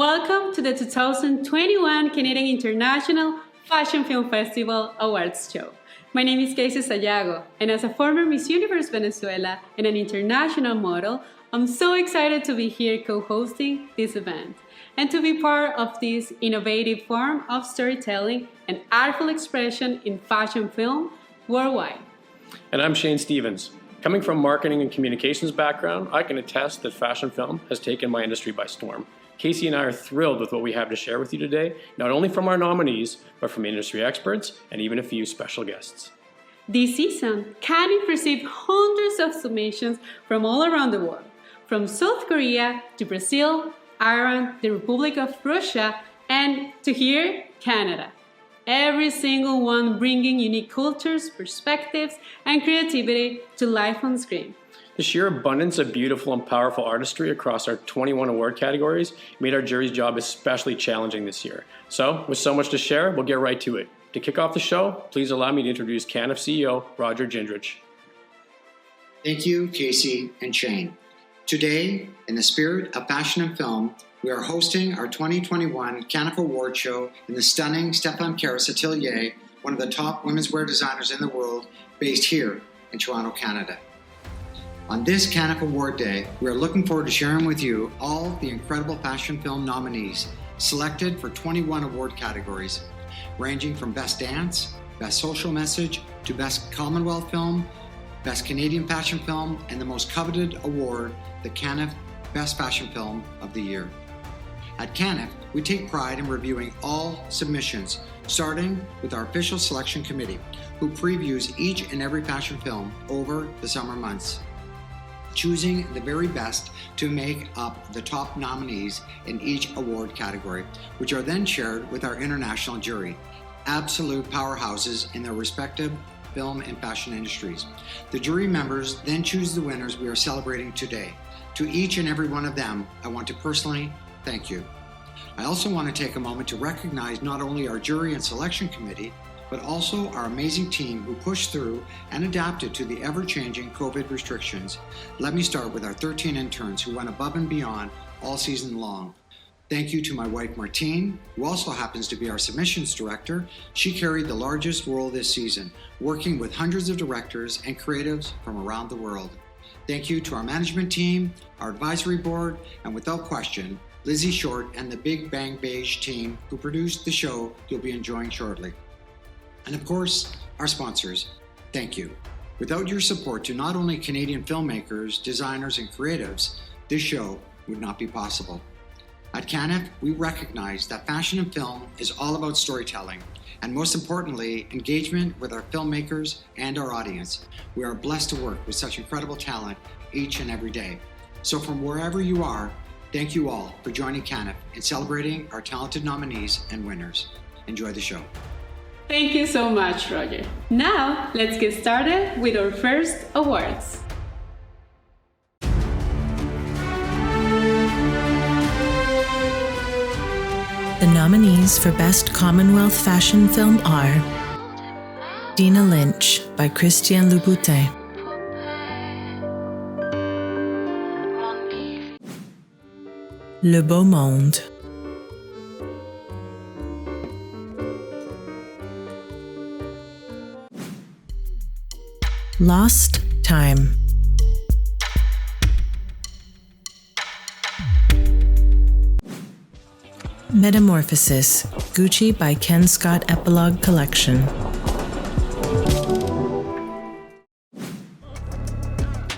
Welcome to the 2021 Canadian International Fashion Film Festival Awards Show. My name is Casey Sayago, and as a former Miss Universe Venezuela and an international model, I'm so excited to be here co-hosting this event and to be part of this innovative form of storytelling and artful expression in fashion film worldwide. And I'm Shane Stevens. Coming from marketing and communications background, I can attest that fashion film has taken my industry by storm. Casey and I are thrilled with what we have to share with you today, not only from our nominees, but from industry experts and even a few special guests. This season, CANIFFF received hundreds of submissions from all around the world, from South Korea to Brazil, Iran, the Republic of Russia, and to here, Canada. Every single one bringing unique cultures, perspectives, and creativity to life on screen. The sheer abundance of beautiful and powerful artistry across our 21 award categories made our jury's job especially challenging this year. So, with so much to share, we'll get right to it. To kick off the show, please allow me to introduce CANIFFF CEO, Roger Gindrich. Thank you, Casey and Shane. Today, in the spirit of fashion and film, we are hosting our 2021 CANIFFF Award Show in the stunning Stéphane Caris Atelier, one of the top women's wear designers in the world, based here in Toronto, Canada. On this CANIFFF Award Day, we are looking forward to sharing with you all the incredible fashion film nominees selected for 21 award categories, ranging from Best Dance, Best Social Message, to Best Commonwealth Film, Best Canadian Fashion Film, and the most coveted award, the CANIFFF Best Fashion Film of the Year. At CANIFFF, we take pride in reviewing all submissions, starting with our official selection committee, who previews each and every fashion film over the summer months, choosing the very best to make up the top nominees in each award category, which are then shared with our international jury, absolute powerhouses in their respective film and fashion industries. The jury members then choose the winners we are celebrating today. To each and every one of them, I want to personally thank you. I also want to take a moment to recognize not only our jury and selection committee, but also our amazing team who pushed through and adapted to the ever-changing COVID restrictions. Let me start with our 13 interns who went above and beyond all season long. Thank you to my wife Martine, who also happens to be our submissions director. She carried the largest role this season, working with hundreds of directors and creatives from around the world. Thank you to our management team, our advisory board, and without question, Lizzie Short and the Big Bang Beige team who produced the show you'll be enjoying shortly. And of course, our sponsors, thank you. Without your support to not only Canadian filmmakers, designers, and creatives, this show would not be possible. At CANIFFF, we recognize that fashion and film is all about storytelling, and most importantly, engagement with our filmmakers and our audience. We are blessed to work with such incredible talent each and every day. So from wherever you are, thank you all for joining CANIFFF and celebrating our talented nominees and winners. Enjoy the show. Thank you so much, Roger. Now, let's get started with our first awards. The nominees for Best Commonwealth Fashion Film are Dina Lynch by Christian Louboutin, Le Beau Monde, Lost Time, Metamorphosis, Gucci by Ken Scott Epilogue Collection,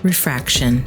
Refraction,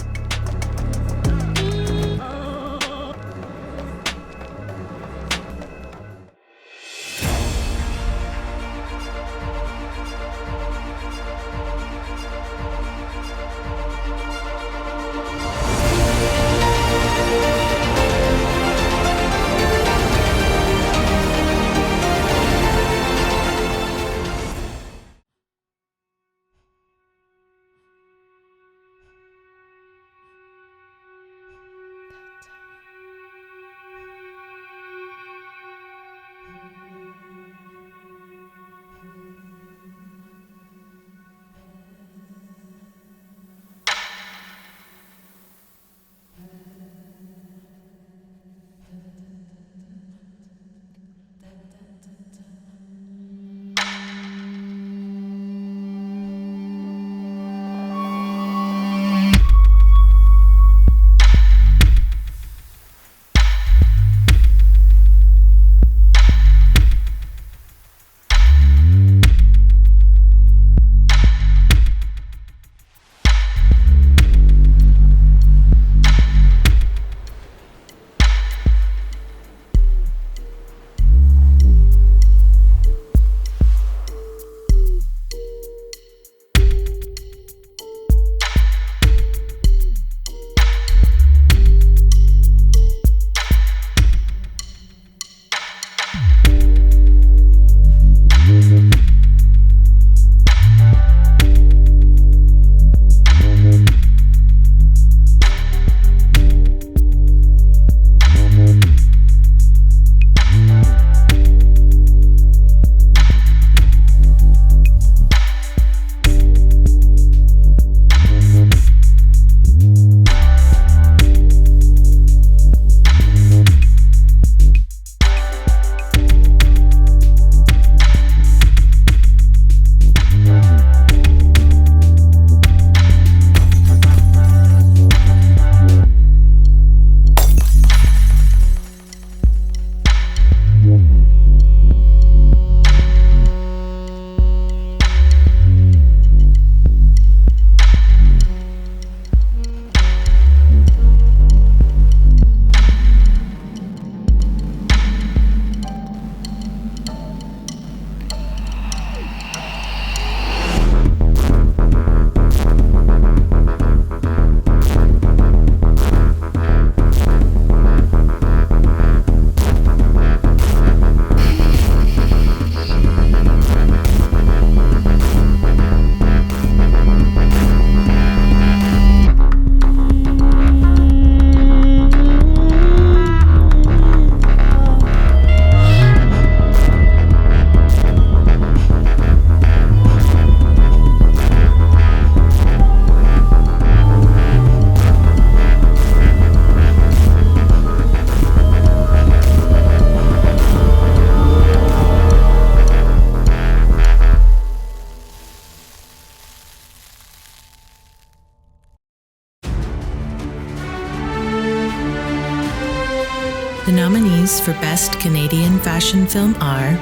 nominees for Best Canadian Fashion Film are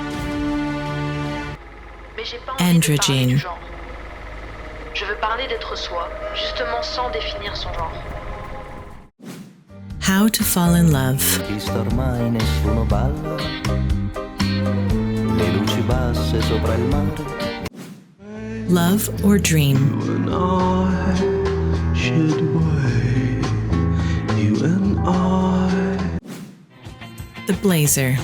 Androgyne, Je veux parler d'être soi, justement sans définir son genre. How to Fall in Love, Pista ormai nessuno balla, le luci basse sopra il mare. Love or Dream, And I should wait. You and I. The Blazer,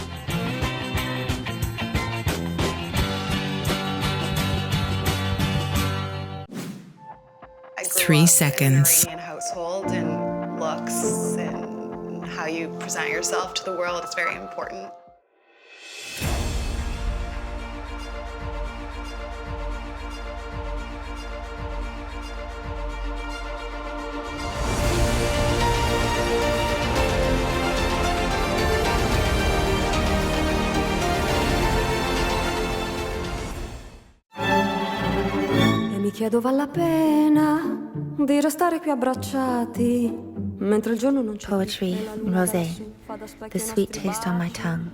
I grew 3 up seconds. in an Iranian household, and looks and how you present yourself to the world is very important. E mi chiedo vale la pena di restare qui abbracciati mentre il giorno non c'è. Poetry, rosé, the sweet taste on my tongue,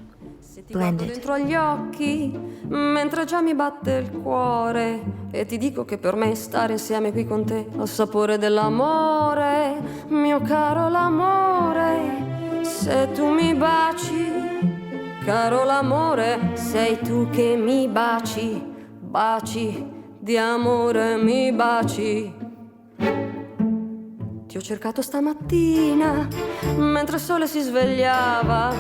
blended. Dentro agli occhi mentre già mi batte il cuore e ti dico che per me stare insieme qui con te ha il sapore dell'amore, mio caro l'amore. Se tu mi baci, caro l'amore, sei tu che mi baci, baci di amore mi baci. Ti ho cercato stamattina mentre il sole si svegliava.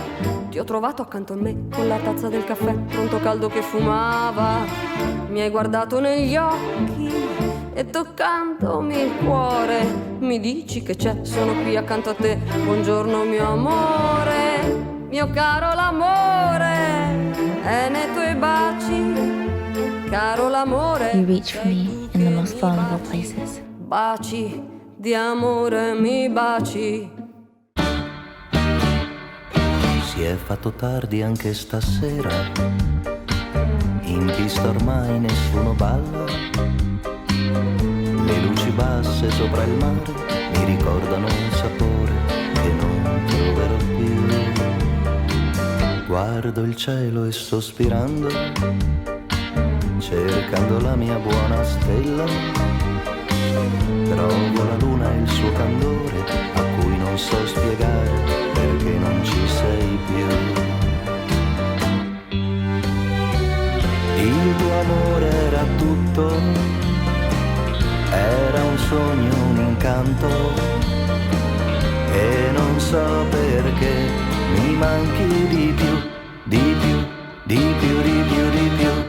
Ti ho trovato accanto a me con la tazza del caffè pronto caldo che fumava. Mi hai guardato negli occhi e toccandomi il cuore mi dici che c'è, sono qui accanto a te. Buongiorno mio amore, mio caro l'amore è nei tuoi baci, caro l'amore. You reach for me in the most vulnerable places. Baci di amore mi baci. Si è fatto tardi anche stasera, in pista ormai nessuno balla, le luci basse sopra il mare mi ricordano un sapore che non troverò più. Guardo il cielo e sospirando, cercando la mia buona stella, trovo la luna e il suo candore a cui non so spiegare perché non ci sei più. Il tuo amore era tutto, era un sogno, un incanto, e non so perché mi manchi di più, di più, di più, di più, di più.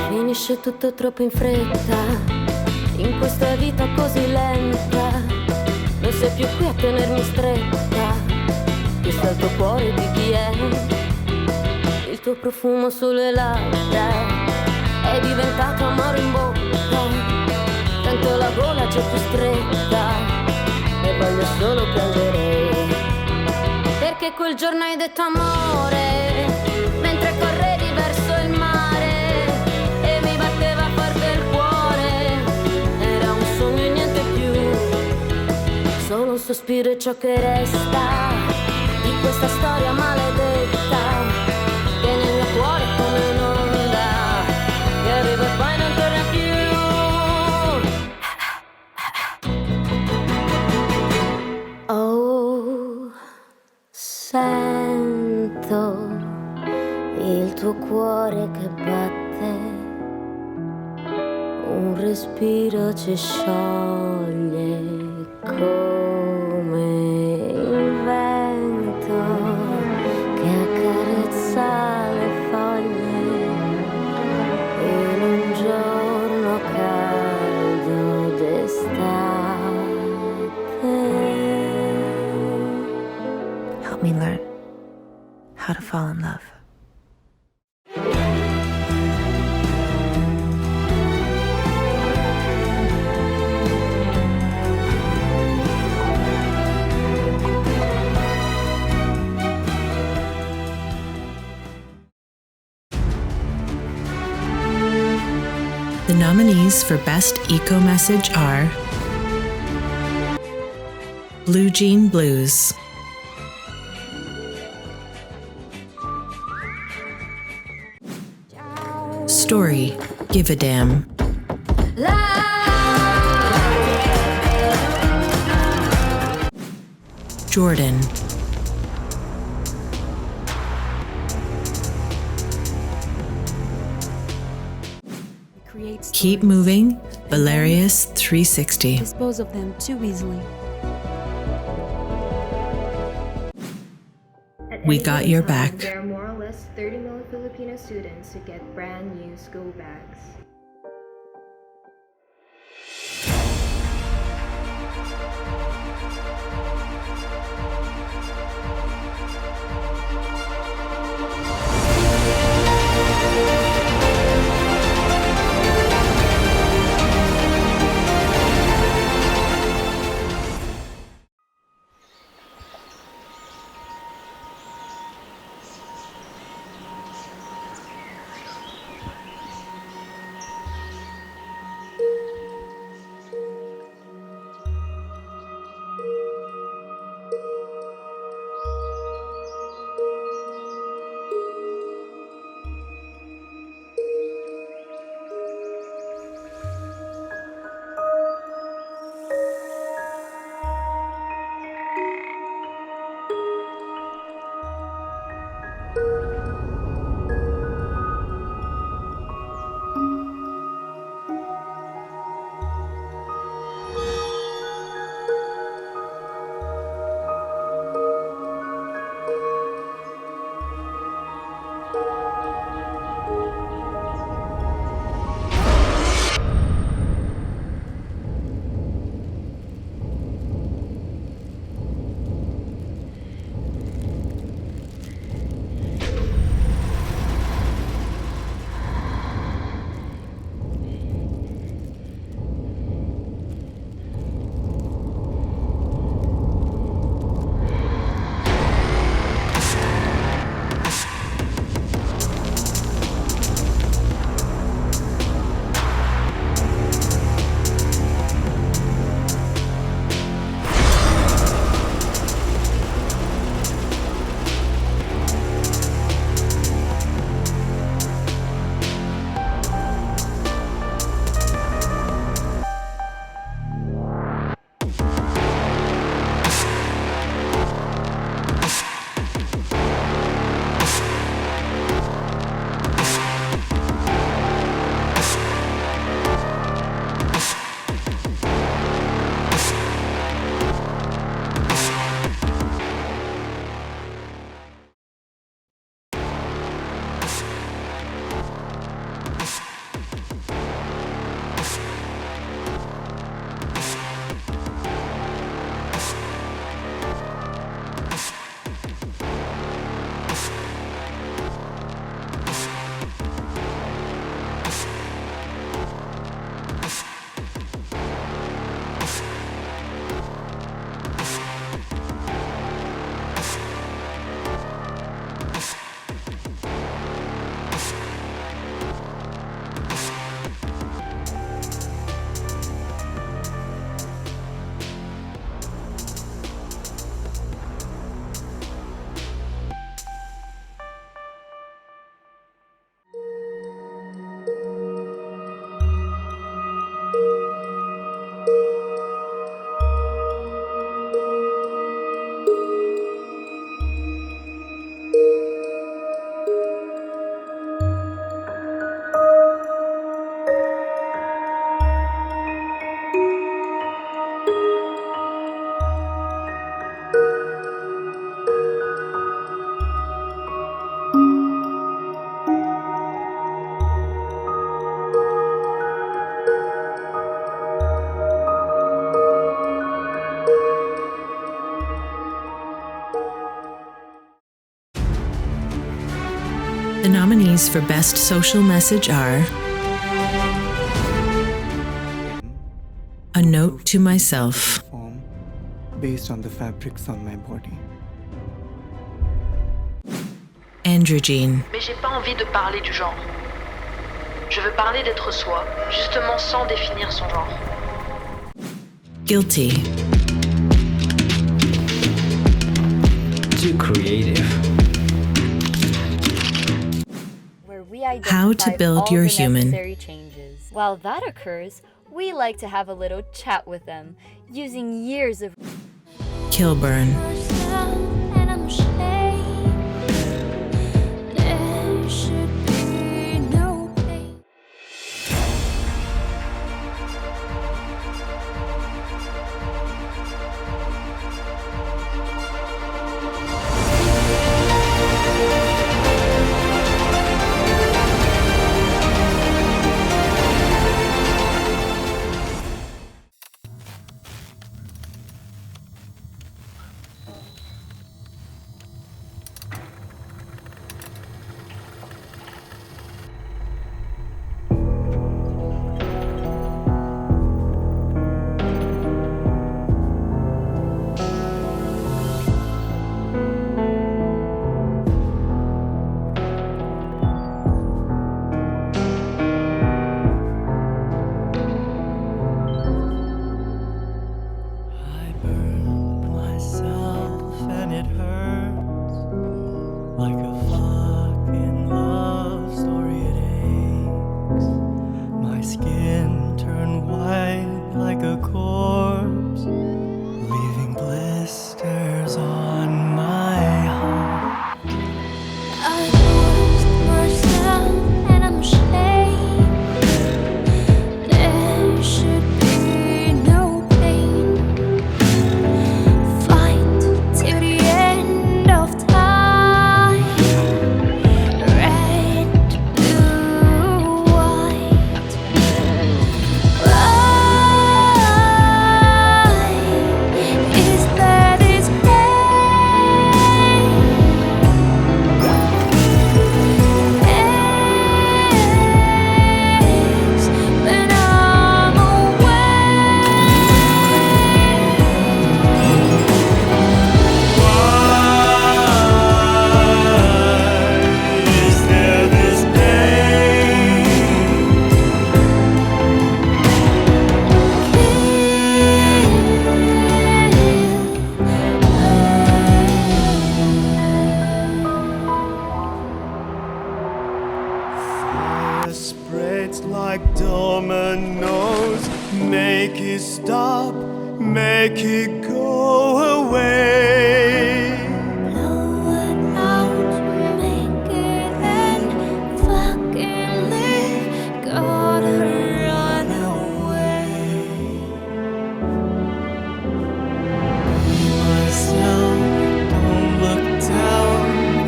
Finisce tutto troppo in fretta, in questa vita così lenta. Non sei più qui a tenermi stretta, chissà il tuo cuore di chi è. Il tuo profumo sulle labbra è diventato amaro in bocca, tanto la gola c'è più stretta e voglio solo piangere, perché quel giorno hai detto amore mentre correvi verso il mare e mi batteva forte il cuore. Era un sogno e niente più, solo un sospiro e ciò che resta di questa storia maledetta che nel mio cuore è come un'onda che arriva e poi non torna più. Oh, sento il tuo cuore che batte, un respiro ci scioglie come il vento che accarezza le foglie in un giorno caldo d'estate. Help me learn how to fall in love. The nominees for Best Eco Message are Blue Jean Blues, Story, Give a Damn, Jordan, Keep Moving, Valerius 360. Dispose of them too easily. We Got Your Back. There are more or less 30 million Filipino students who get brand new school bags. The nominees for Best Social Message are A Note to Myself, based on the fabrics on my body. Androgyne, Mais j'ai pas envie de parler du genre. Je veux parler d'être soi, justement sans définir son genre. Guilty. Too creative. How to build your human. Changes. While that occurs, we like to have a little chat with them, using years of Kilburn. Spreads like dominoes, make it stop, make it go away. Blow it out, make it end, fucking leave, gotta run away. Be myself, don't look down,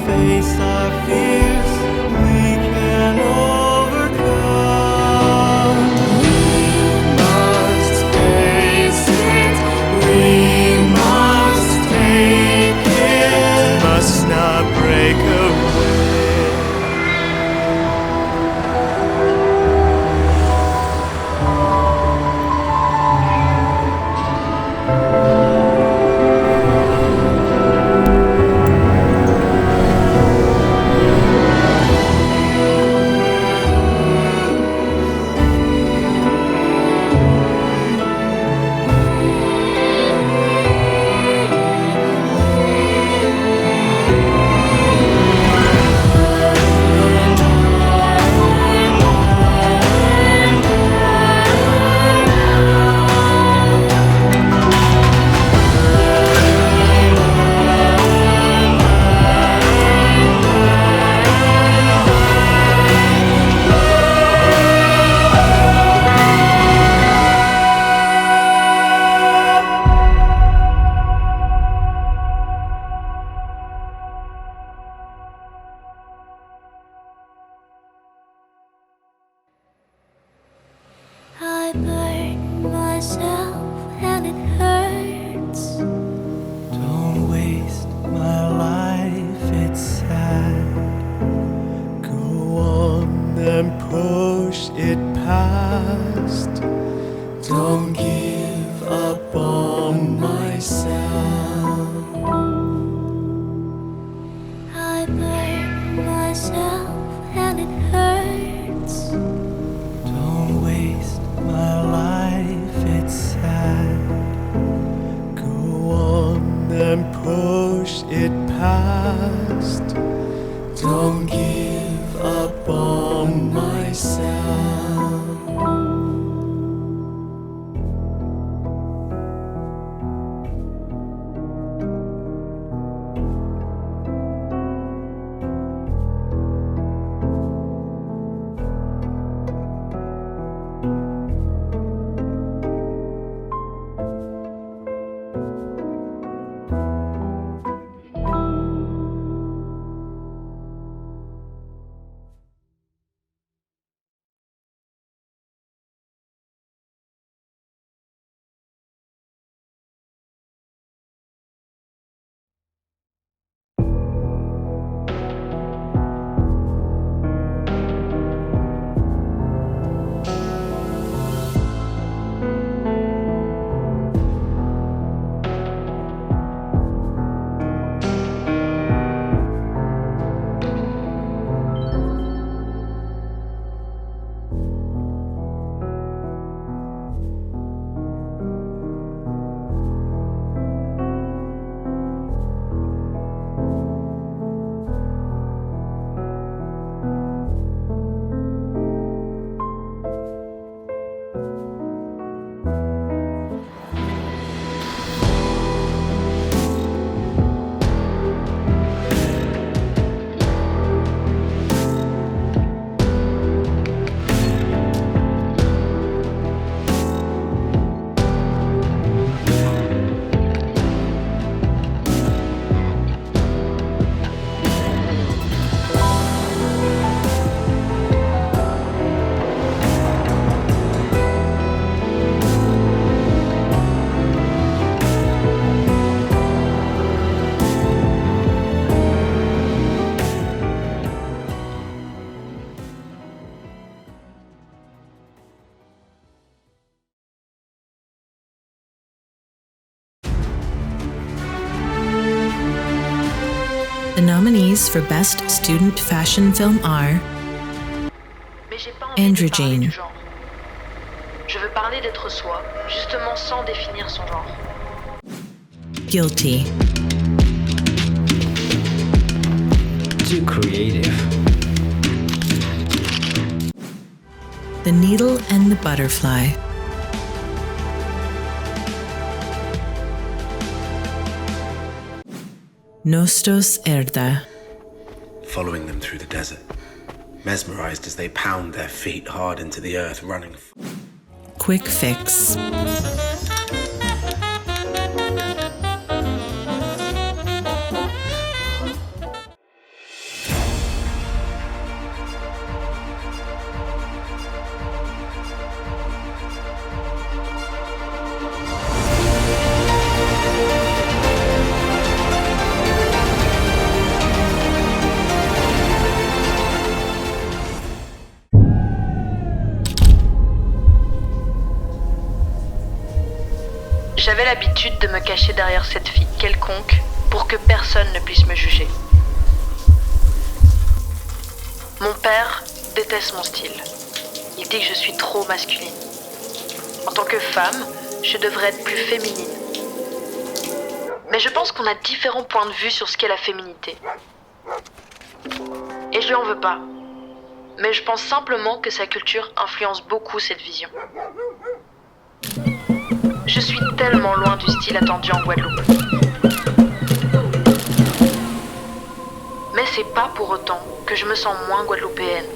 face our fears, we can overcome. We must face it, we must take it, must not break away. I burn myself and it hurts. Don't waste my life, it's sad. Go on and push it past. Don't give up on myself. I burn myself and it hurts. The nominees for Best Student Fashion Film are Androgyne, Je veux parler d'être soi, justement sans définir son genre. Guilty, Too creative. The Needle and the Butterfly, Nostos Erda, Following them through the desert, mesmerized as they pound their feet hard into the earth, running. Quick Fix, J'avais l'habitude de me cacher derrière cette fille quelconque pour que personne ne puisse me juger. Mon père déteste mon style. Il dit que je suis trop masculine. En tant que femme, je devrais être plus féminine. Mais je pense qu'on a différents points de vue sur ce qu'est la féminité. Et je lui en veux pas. Mais je pense simplement que sa culture influence beaucoup cette vision. Je suis tellement loin du style attendu en Guadeloupe. Mais c'est pas pour autant que je me sens moins guadeloupéenne.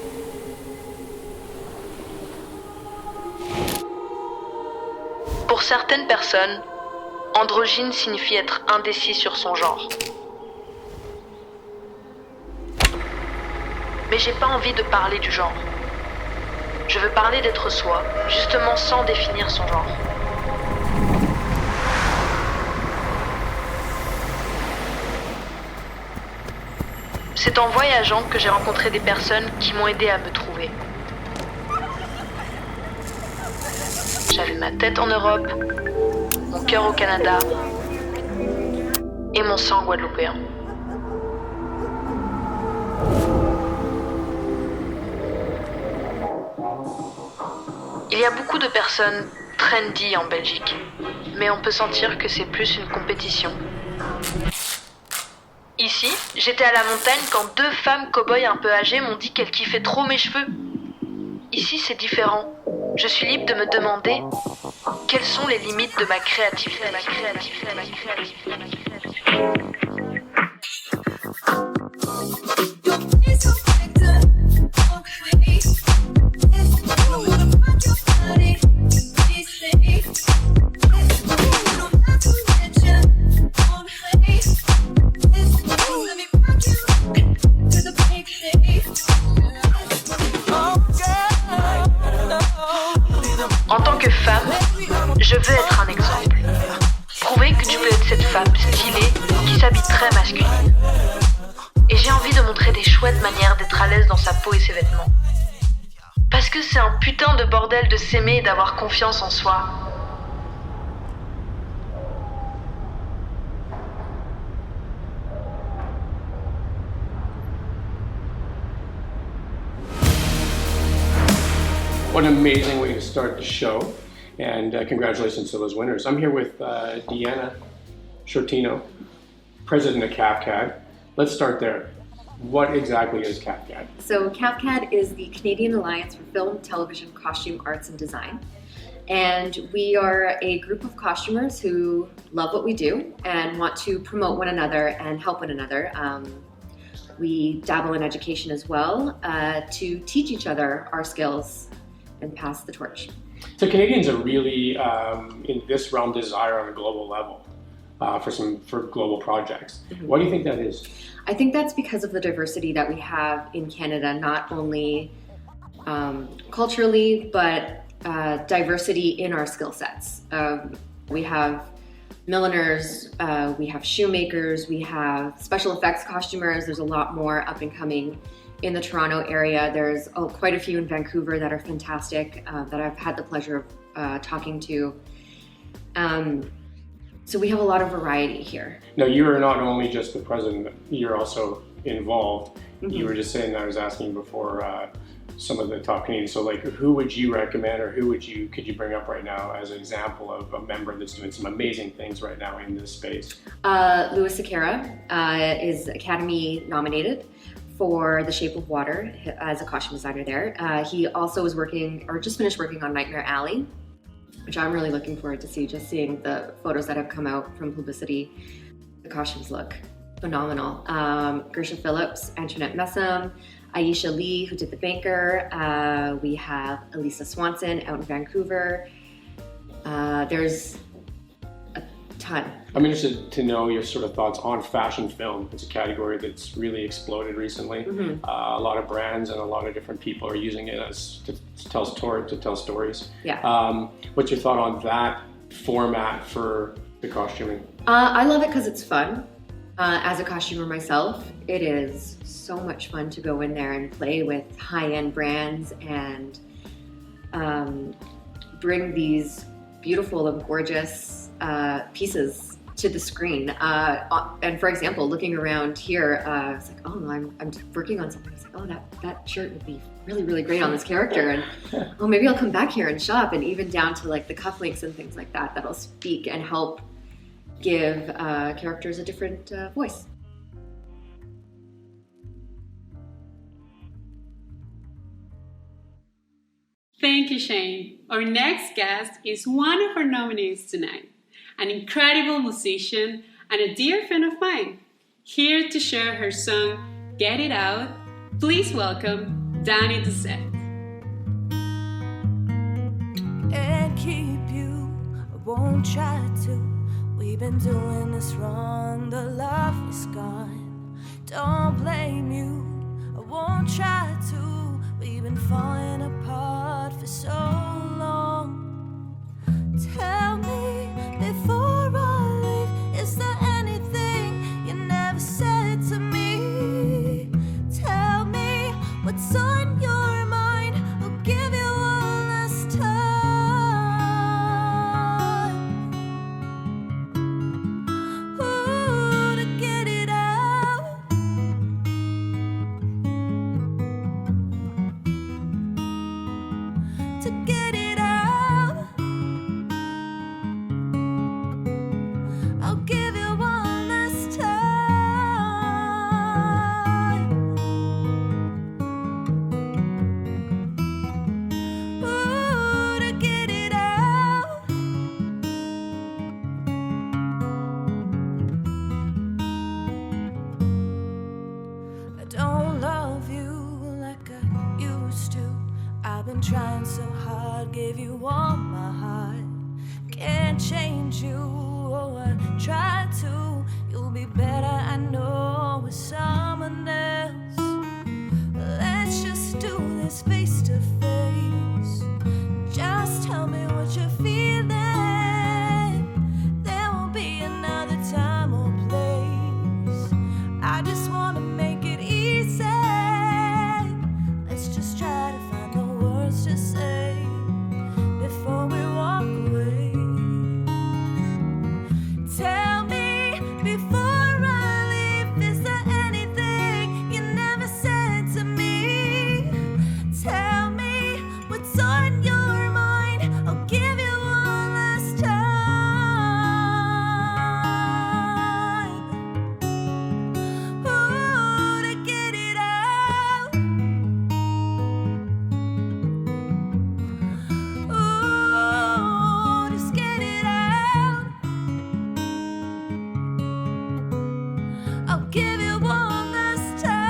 Pour certaines personnes, androgyne signifie être indécis sur son genre. Mais j'ai pas envie de parler du genre. Je veux parler d'être soi, justement sans définir son genre. C'est en voyageant que j'ai rencontré des personnes qui m'ont aidé à me trouver. J'avais ma tête en Europe, mon cœur au Canada et mon sang guadeloupéen. Il y a beaucoup de personnes trendy en Belgique, mais on peut sentir que c'est plus une compétition. Ici, j'étais à la montagne quand deux femmes cow-boys un peu âgées m'ont dit qu'elles kiffaient trop mes cheveux. Ici, c'est différent. Je suis libre de me demander quelles sont les limites de ma créativité. En tant que femme, je veux être un exemple. Prouver que tu peux être cette femme stylée qui s'habille très masculine. Et j'ai envie de montrer des chouettes manières d'être à l'aise dans sa peau et ses vêtements. Parce que c'est un putain de bordel de s'aimer et d'avoir confiance en soi. What an amazing way to start the show, and congratulations to those winners. I'm here with Deanna Shortino, president of CANIFFF. Let's start there. What exactly is CANIFFF? So CANIFFF is the Canadian Alliance for Film, Television, Costume, Arts and Design. And we are a group of costumers who love what we do and want to promote one another and help one another. We dabble in education as well to teach each other our skills and pass the torch. So Canadians are really, in this realm, desire on a global level for global projects. Mm-hmm. Why do you think that is? I think that's because of the diversity that we have in Canada, not only culturally, but diversity in our skill sets. We have milliners, we have shoemakers, we have special effects costumers. There's a lot more up and coming in the Toronto area. There's quite a few in Vancouver that are fantastic, that I've had the pleasure of talking to. So we have a lot of variety here. Now, you are not only just the president, you're also involved. Mm-hmm. You were just saying, I was asking before, some of the top Canadians. So like, who would you recommend, or could you bring up right now as an example of a member that's doing some amazing things right now in this space? Louis Sequeira is Academy nominated for The Shape of Water as a costume designer there. He also is working, or just finished working on Nightmare Alley, which I'm really looking forward to see, just seeing the photos that have come out from publicity. The costumes look phenomenal. Gersha Phillips, Antoinette Messam, Aisha Lee, who did The Banker. We have Elisa Swanson out in Vancouver. There's a ton. I'm interested to know your sort of thoughts on fashion film. It's a category that's really exploded recently. Mm-hmm. A lot of brands and a lot of different people are using it to tell stories. Yeah. What's your thought on that format for the costuming? I love it because it's fun. As a costumer myself, it is so much fun to go in there and play with high-end brands and bring these beautiful and gorgeous pieces to the screen. And for example, looking around here, it's like, oh, I'm working on something. It's like, oh, that shirt would be really, really great on this character. And oh, maybe I'll come back here and shop. And even down to like the cufflinks and things like that, that'll speak and help give characters a different voice. Thank you, Shane. Our next guest is one of our nominees tonight, an incredible musician and a dear friend of mine. Here to share her song, Get It Out, please welcome Danny Doucette. And keep you, I won't try to. We've been doing this wrong, the love is gone. Don't blame you, I won't try to. We've been falling apart for so long. Tell me before I leave, is there anything you never said to me? Tell me what's on your mind, I'll give you one last time. Ooh, to get it out. To get it out, I'll give you one last time. Ooh, to get it out. I don't love you like I used to. I've been trying so hard, gave you all my heart. Can't change you, oh, I tried to. You'll be better, I know, with someone else. Let's just do this face to face. Just tell me what you're feeling. There won't be another time or place. I just wanna make it easy. Let's just try to find the words to say before we walk away. Tell me before I leave, is there anything you never said to me? Tell me what's on your mind, I'll give you one last time. Ooh, to get it out. Ooh, just get it out. I'll give you one last time.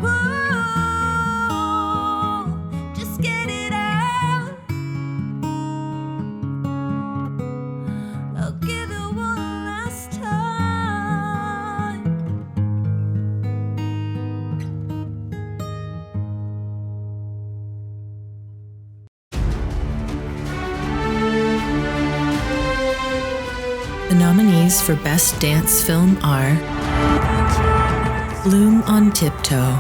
Ooh, just get it out. I'll give you one last time. The nominees for Best Dance Film are Bloom on Tiptoe,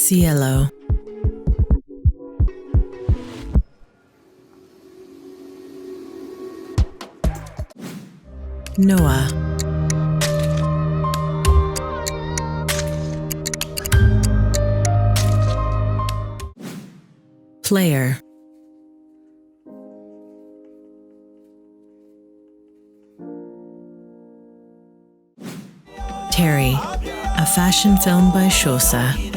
Cielo. Noah. Player. Terry, a fashion film by Shosa.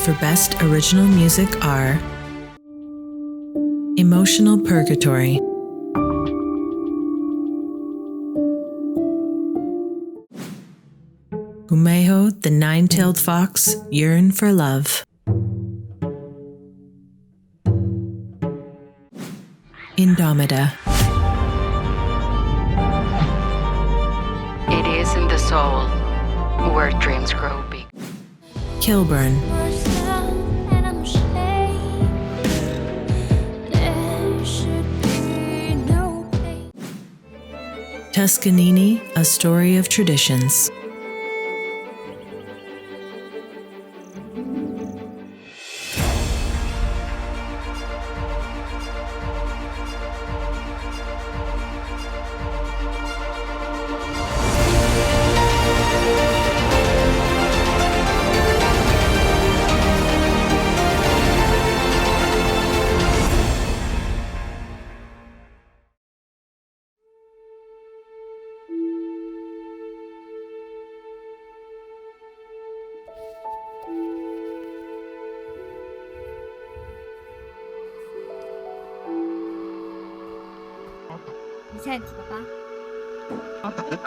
for Best Original Music are Emotional Purgatory, Umeho the Nine-Tailed Fox Yearn for Love, Indomita, It is in the soul where dreams grow big. Kilburn, Tuscanini, A Story of Traditions. Papa?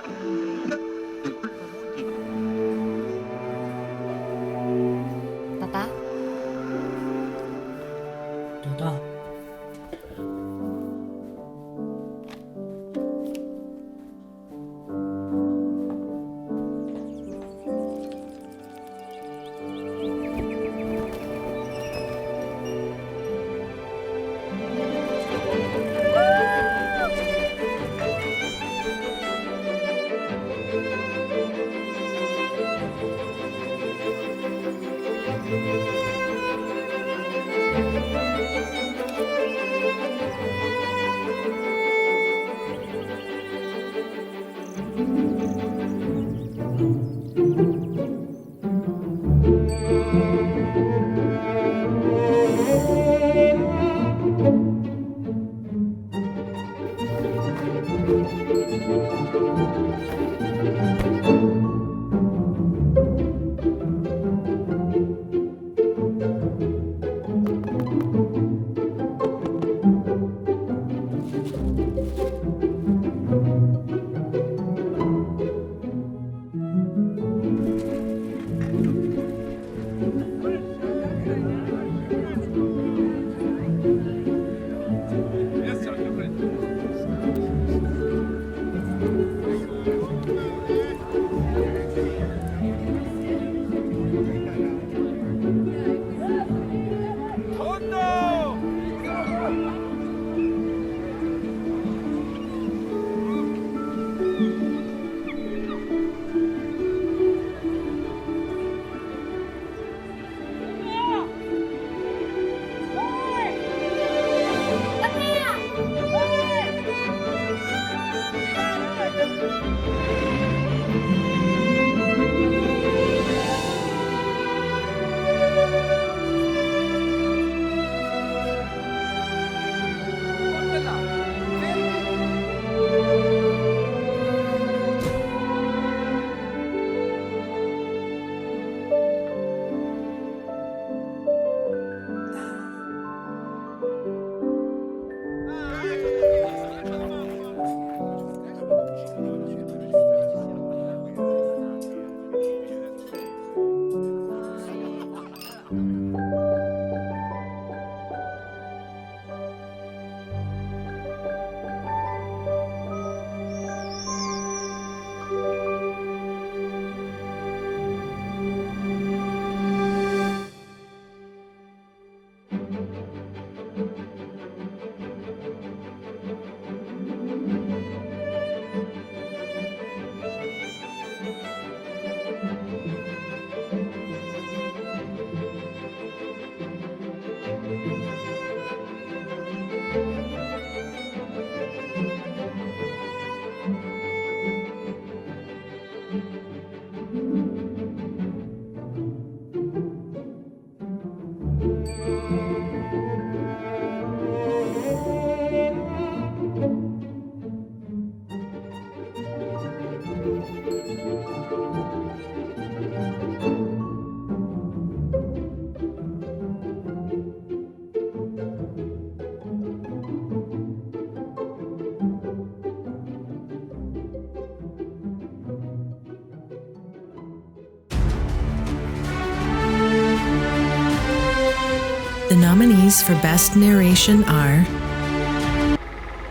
nominees for Best Narration are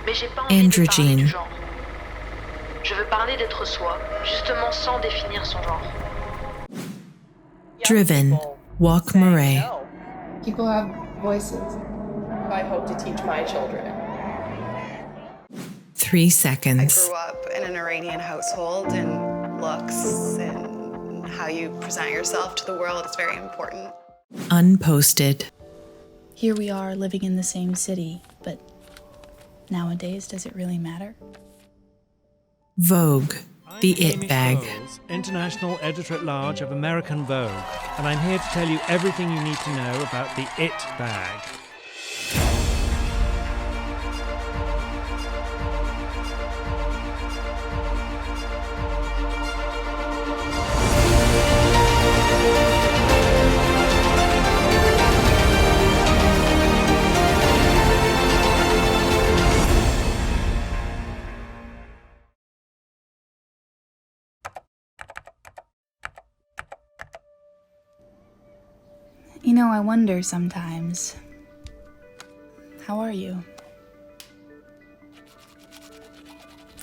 Mais j'ai pas envie de parler du Androgyne, genre. Je veux parler d'être soi, justement sans définir son genre. Driven, Walk Murray, People have voices. I hope to teach my children. 3 I Seconds, grew up in an Iranian household, and looks and how you present yourself to the world is very important. Unposted, Here we are living in the same city, but nowadays, does it really matter? Vogue, The It Bag, International Editor-at-Large of American Vogue, and I'm here to tell you everything you need to know about the It Bag. You know, I wonder sometimes, how are you?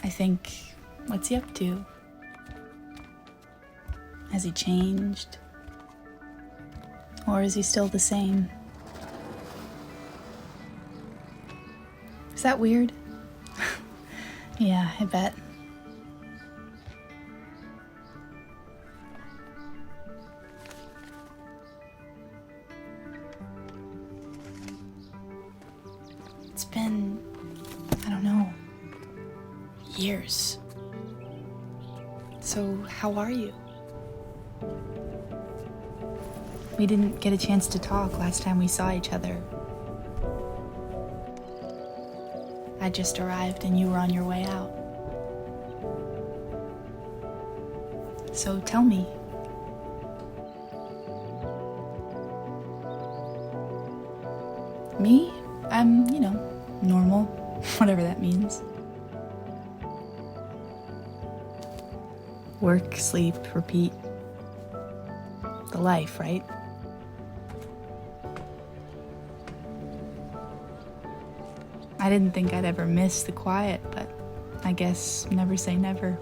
I think, what's he up to? Has he changed? Or is he still the same? Is that weird? Yeah, I bet. It's been, I don't know, years. So, how are you? We didn't get a chance to talk last time we saw each other. I just arrived and you were on your way out. So tell me. Me? I'm, normal, whatever that means. Work, sleep, repeat. The life, right? I didn't think I'd ever miss the quiet, but I guess never say never.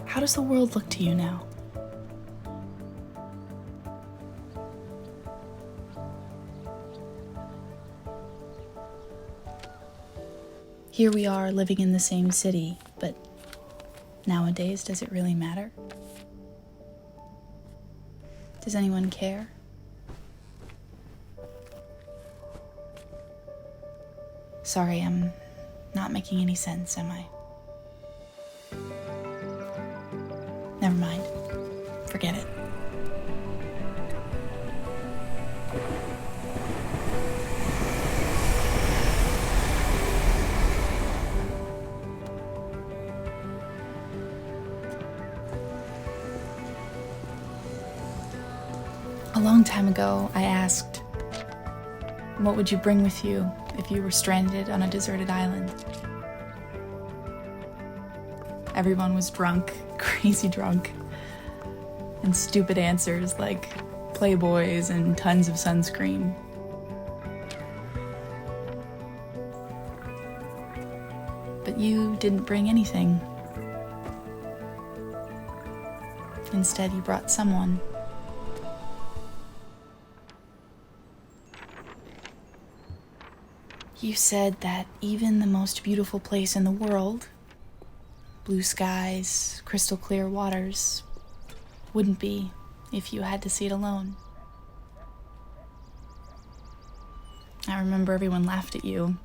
How does the world look to you now? Here we are living in the same city, but nowadays, does it really matter? Does anyone care? Sorry, I'm not making any sense, am I? Never mind. Forget it. A long time ago, I asked, what would you bring with you if you were stranded on a deserted island? Everyone was drunk, crazy drunk, and stupid answers like Playboys and tons of sunscreen. But you didn't bring anything. Instead, you brought someone. You said that even the most beautiful place in the world, blue skies, crystal clear waters, wouldn't be if you had to see it alone. I remember everyone laughed at you.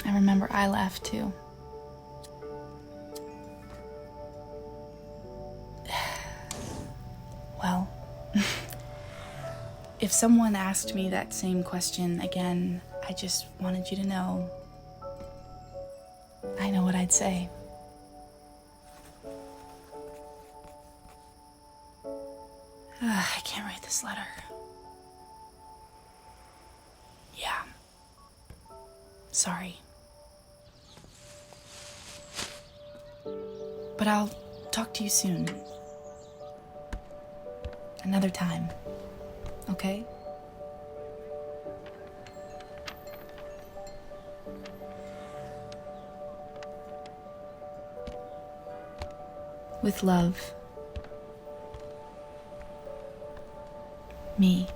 I remember I laughed too. Well, if someone asked me that same question again, I just wanted you to know, I know what I'd say. I can't write this letter. Yeah. Sorry. But I'll talk to you soon. Another time. Okay? With love. Me.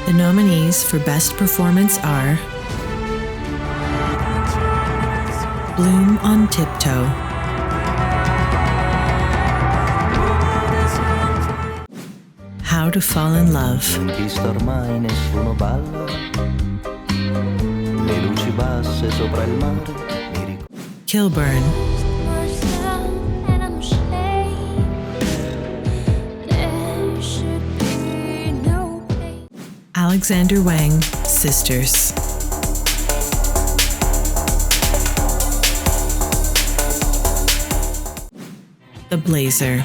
The nominees for Best Performance are Bloom on Tiptoe, How to Fall in Love, In pista ormai nessuno balla, le luci basse sopra il mare. Kilburn, Alexander Wang, Sisters, The Blazer,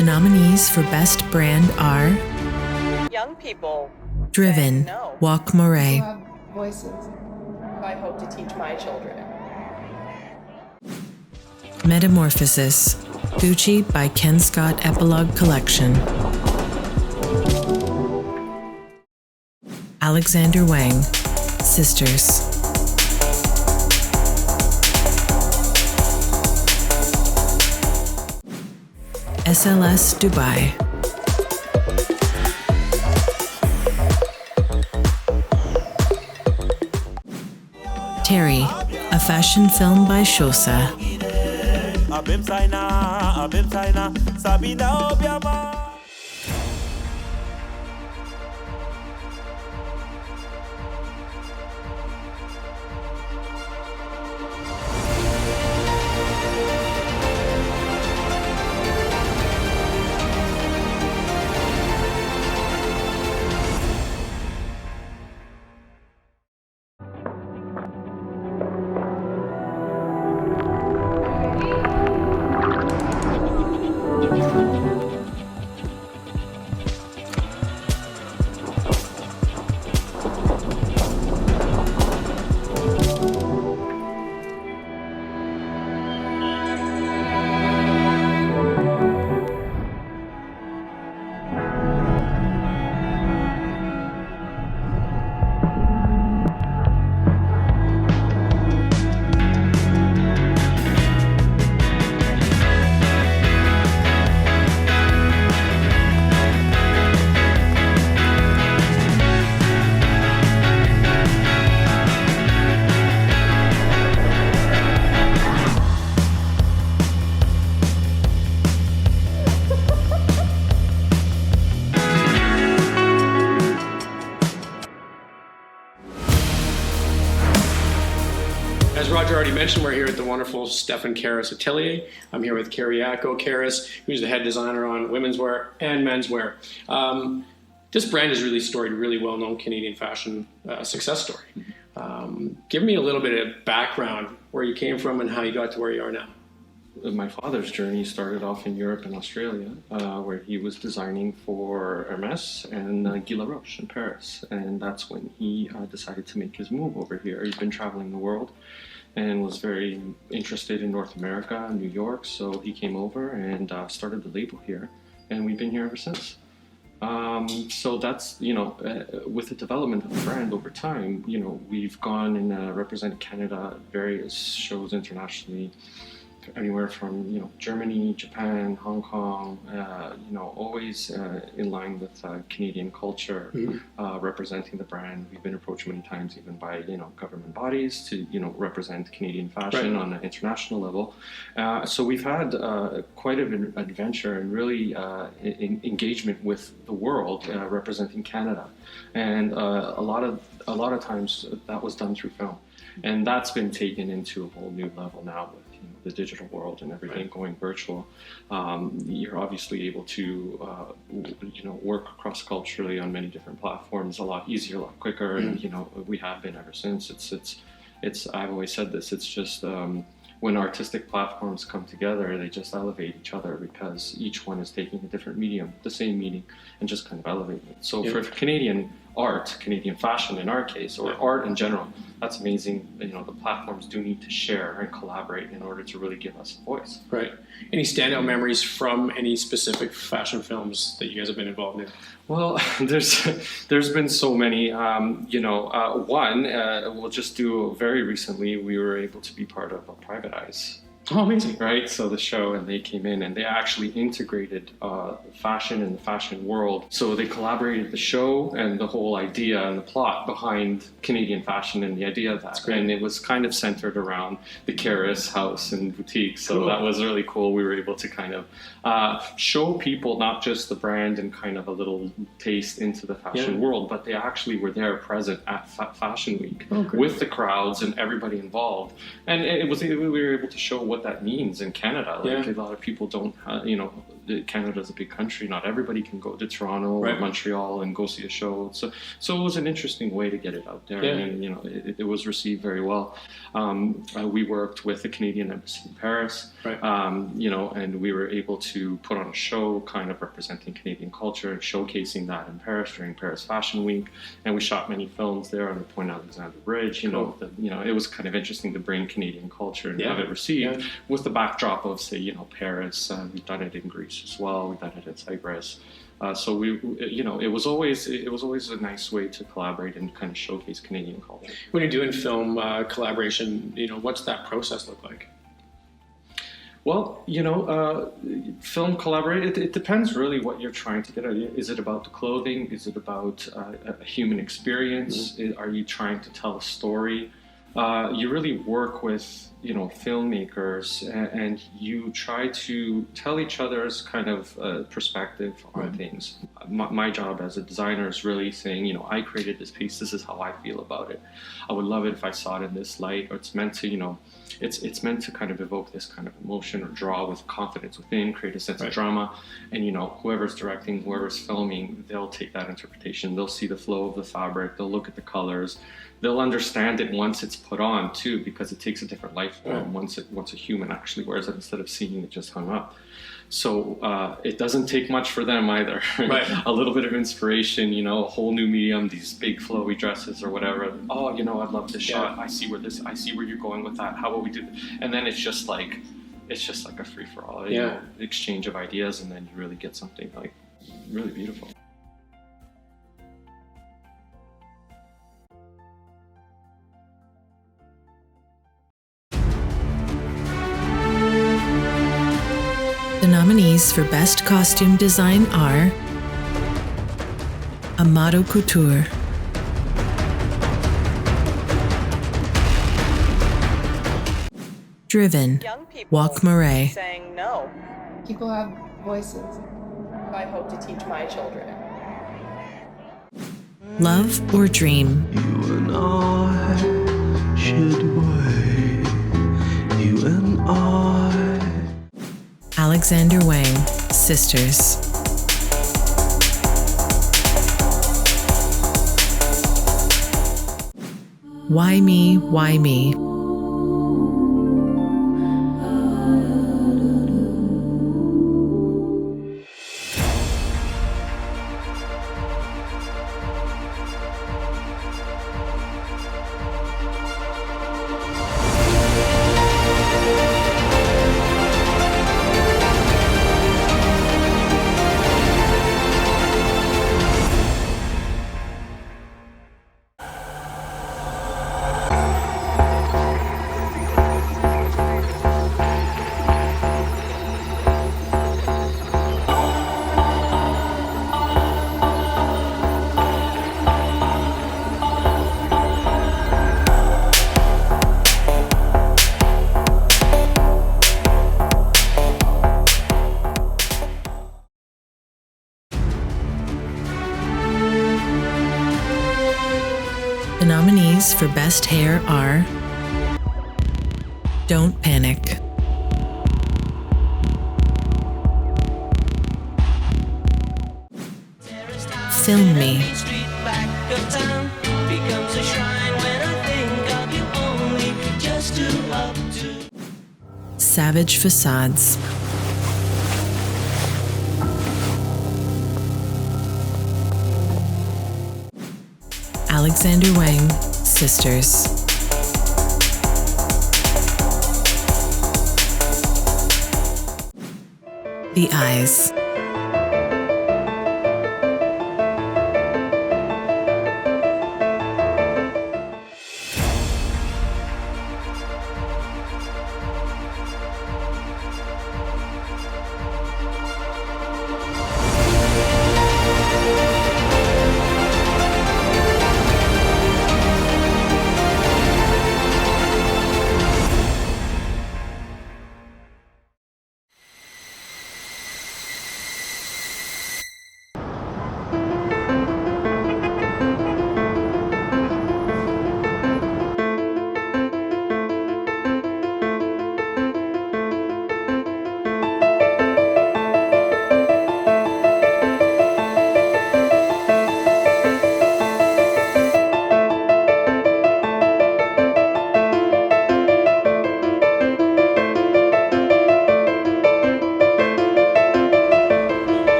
The nominees for Best Brand are Young people. Driven, No. Walk Moray, Who have voices. I hope to teach my children. Metamorphosis, Gucci by Ken Scott Epilogue Collection, Alexander Wang, Sisters, SLS Dubai, Terry, a fashion film by Shosa, As Roger already mentioned, we're here at the wonderful Stefan Karras Atelier. I'm here with Kyriako Karras, who's the head designer on women's wear and menswear. This brand is really storied, really well-known Canadian fashion success story. Give me a little bit of background, where you came from and how you got to where you are now. My father's journey started off in Europe and Australia, where he was designing for Hermes and Guy Laroche in Paris. And that's when he decided to make his move over here. He'd been traveling the world and was very interested in North America and New York. So he came over and started the label here. And we've been here ever since. So that's, with the development of the brand over time, we've gone and represented Canada at various shows internationally. Anywhere from Germany, Japan, Hong Kong, always in line with Canadian culture, representing the brand. We've been approached many times even by government bodies to represent Canadian fashion on an international level. So we've had quite an adventure and really engagement with the world representing Canada, and a lot of times that was done through film, and that's been taken into a whole new level now with the digital world and everything going virtual. You're obviously able to work cross-culturally on many different platforms a lot easier, a lot quicker, and we have been ever since. It's I've always said this, it's just when artistic platforms come together, they just elevate each other because each one is taking a different medium, the same medium, and just kind of elevating it. So for Canadian art, Canadian fashion in our case, or art in general, that's amazing. The platforms do need to share and collaborate in order to really give us a voice. Right. Any standout memories from any specific fashion films that you guys have been involved in? Well, there's been so many. One, we'll just do very recently, we were able to be part of a Private Eyes. Oh, amazing. Right? So the show, and they came in and they actually integrated fashion and the fashion world. So they collaborated the show and the whole idea and the plot behind Canadian fashion and the idea of that. And it was kind of centered around the Karras house and boutique. So that was really cool. We were able to kind of show people not just the brand and kind of a little taste into the fashion world, but they actually were there present at Fashion Week with the crowds and everybody involved. And we were able to show what that means in Canada. Like a lot of people don't, Canada's a big country. Not everybody can go to Toronto or Montreal and go see a show. So it was an interesting way to get it out there. And, you know, it was received very well. We worked with the Canadian Embassy in Paris, you know, and we were able to put on a show kind of representing Canadian culture and showcasing that in Paris during Paris Fashion Week. And we shot many films there on the Point Alexander Bridge. You know, it was kind of interesting to bring Canadian culture and have it received with the backdrop of, say, you know, Paris. We've done it in Greece as well. We've done it in Cyprus. So we, you know, it was always a nice way to collaborate and kind of showcase Canadian culture. When you're doing film collaboration, you know, what's that process look like? Well, you know, film collaborate, it depends really what you're trying to get at. Is it about the clothing? Is it about a human experience? Are you trying to tell a story? You really work with, you know, filmmakers, and you try to tell each other's kind of perspective on things. My job as a designer is really saying, you know, I created this piece, this is how I feel about it. I would love it if I saw it in this light, or it's meant to, you know, it's meant to kind of evoke this kind of emotion or draw with confidence within, create a sense of drama. And, you know, whoever's directing, whoever's filming, they'll take that interpretation. They'll see the flow of the fabric, they'll look at the colors, they'll understand it once it's put on too, because it takes a different life form once a human actually wears it instead of seeing it just hung up. So it doesn't take much for them either. A little bit of inspiration, you know, a whole new medium, these big flowy dresses or whatever. Oh, you know, I love this shot. I see where you're going with that. How about we do this? And then it's just like a free for all, you know, exchange of ideas, and then you really get something like really beautiful. The nominees for Best Costume Design are Amato Couture, Driven, Walk Murray, saying no. People have voices. I hope to teach my children. Love or Dream, You and I should wait. You and I. Alexander Wang, Sisters, Why Me, Why Me, The nominees for Best Hair are Don't Panic, Film Me, Savage Facades, Alexander Wang, Sisters, The Eyes,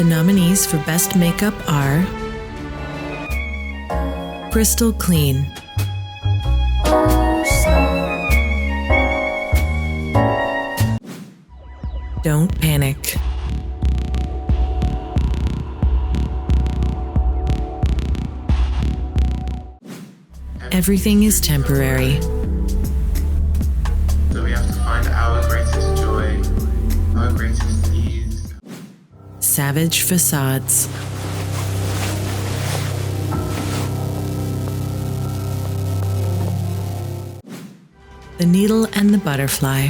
The nominees for Best Makeup are Crystal Clean, Don't Panic, Everything is Temporary, So we have to find our greatest joy, our greatest ease. Savage Facades, The Needle and the Butterfly,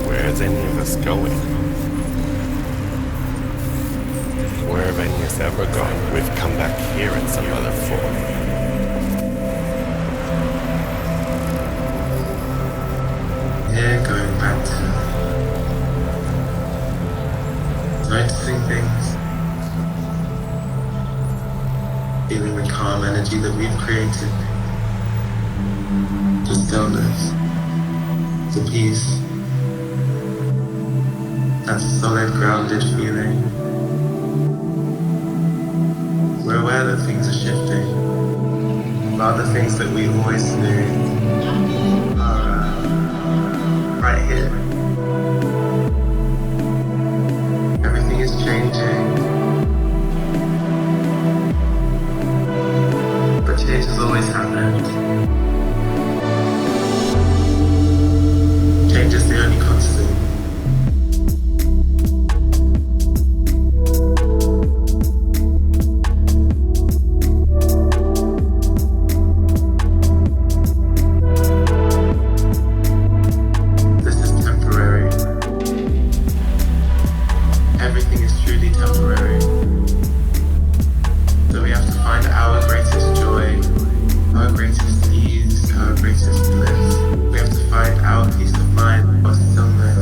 Where's any of us going? Wherever any has ever gone, we've come back here in some other form. Here going back to noticing things, feeling the calm energy that we've created, the stillness, the peace, that solid grounded feeling. We're aware that things are shifting, but the things that we always knew are right here. Everything is changing, but change has always happened. Change is the only constant. This is temporary. Everything is truly temporary. So we have to find our greatest joy, our greatest ease, our greatest bliss. We have to find our peace of mind, our stillness.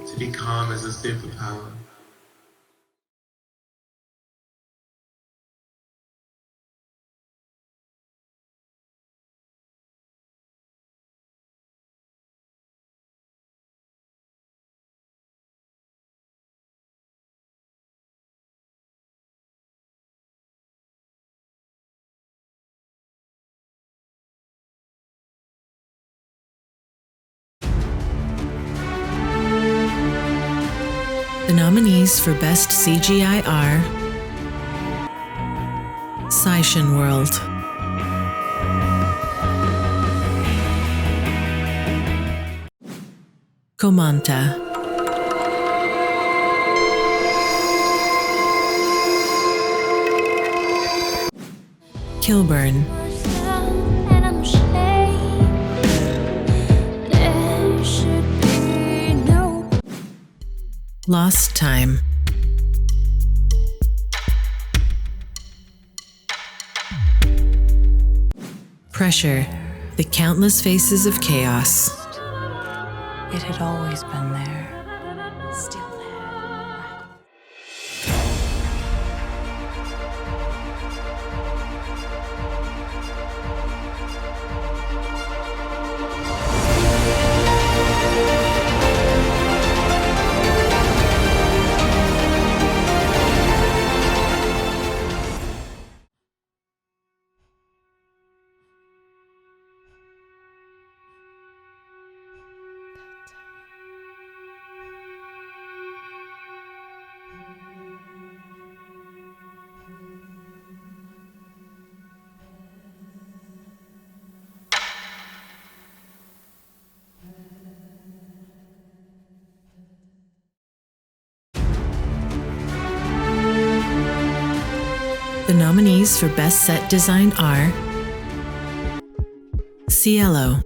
To be calm is a superpower. The nominees for Best CGI are Scission World, Comanta, Kilburn, And I'm ashamed. There should be no Lost Time, Pressure, The Countless Faces of Chaos, It had always been there. Still there. The nominees for Best Set Design are Cielo,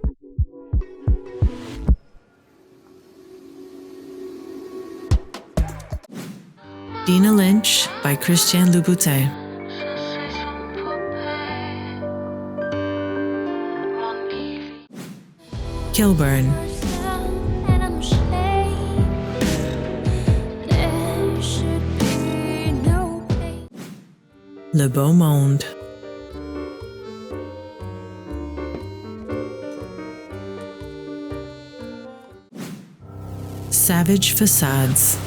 Dina Lynch by Christian Louboutin, Kilburn, Le Beau Monde, Savage Facades,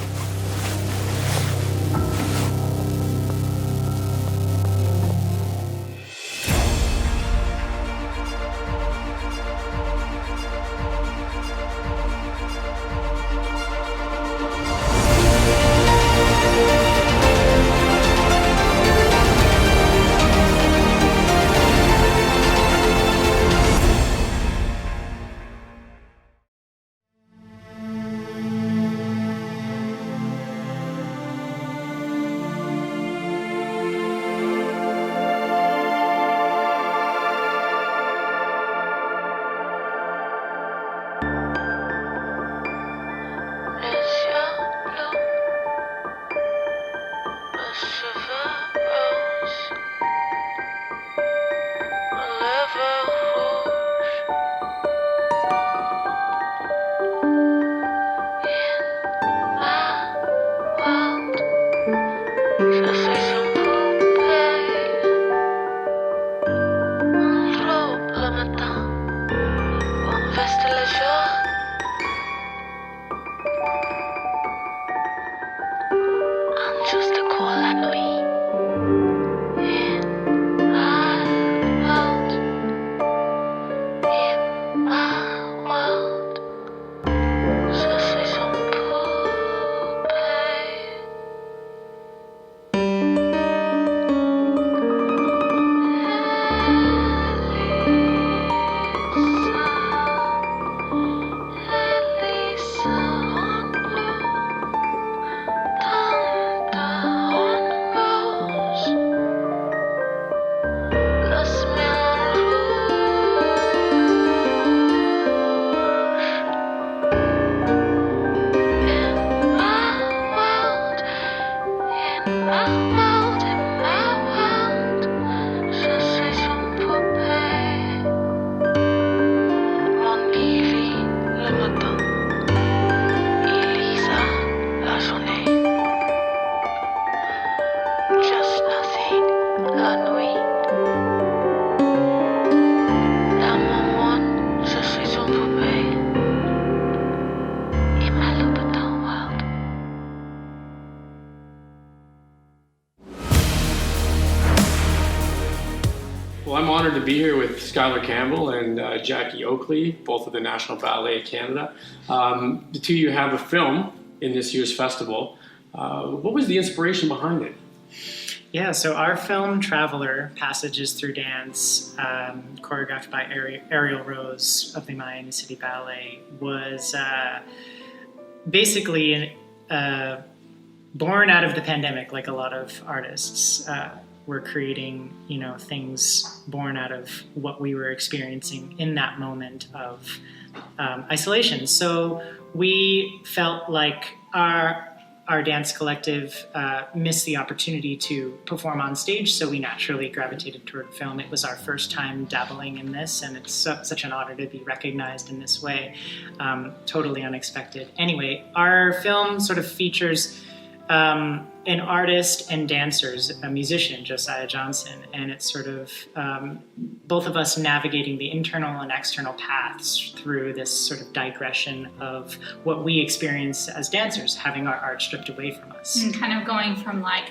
Well, I'm honored to be here with Skylar Campbell and Jackie Oakley, both of the National Ballet of Canada. The two of you have a film in this year's festival. What was the inspiration behind it? Yeah, so our film, Traveler, Passages Through Dance, choreographed by Ariel Rose of the Miami City Ballet, was basically born out of the pandemic, like a lot of artists. We're creating, things born out of what we were experiencing in that moment of isolation. So we felt like our dance collective missed the opportunity to perform on stage, so we naturally gravitated toward film. It was our first time dabbling in this, and it's such an honor to be recognized in this way. Totally unexpected. Anyway, our film sort of features an artist and dancers, a musician, Josiah Johnson, and it's sort of both of us navigating the internal and external paths through this sort of digression of what we experience as dancers, having our art stripped away from us. And kind of going from like,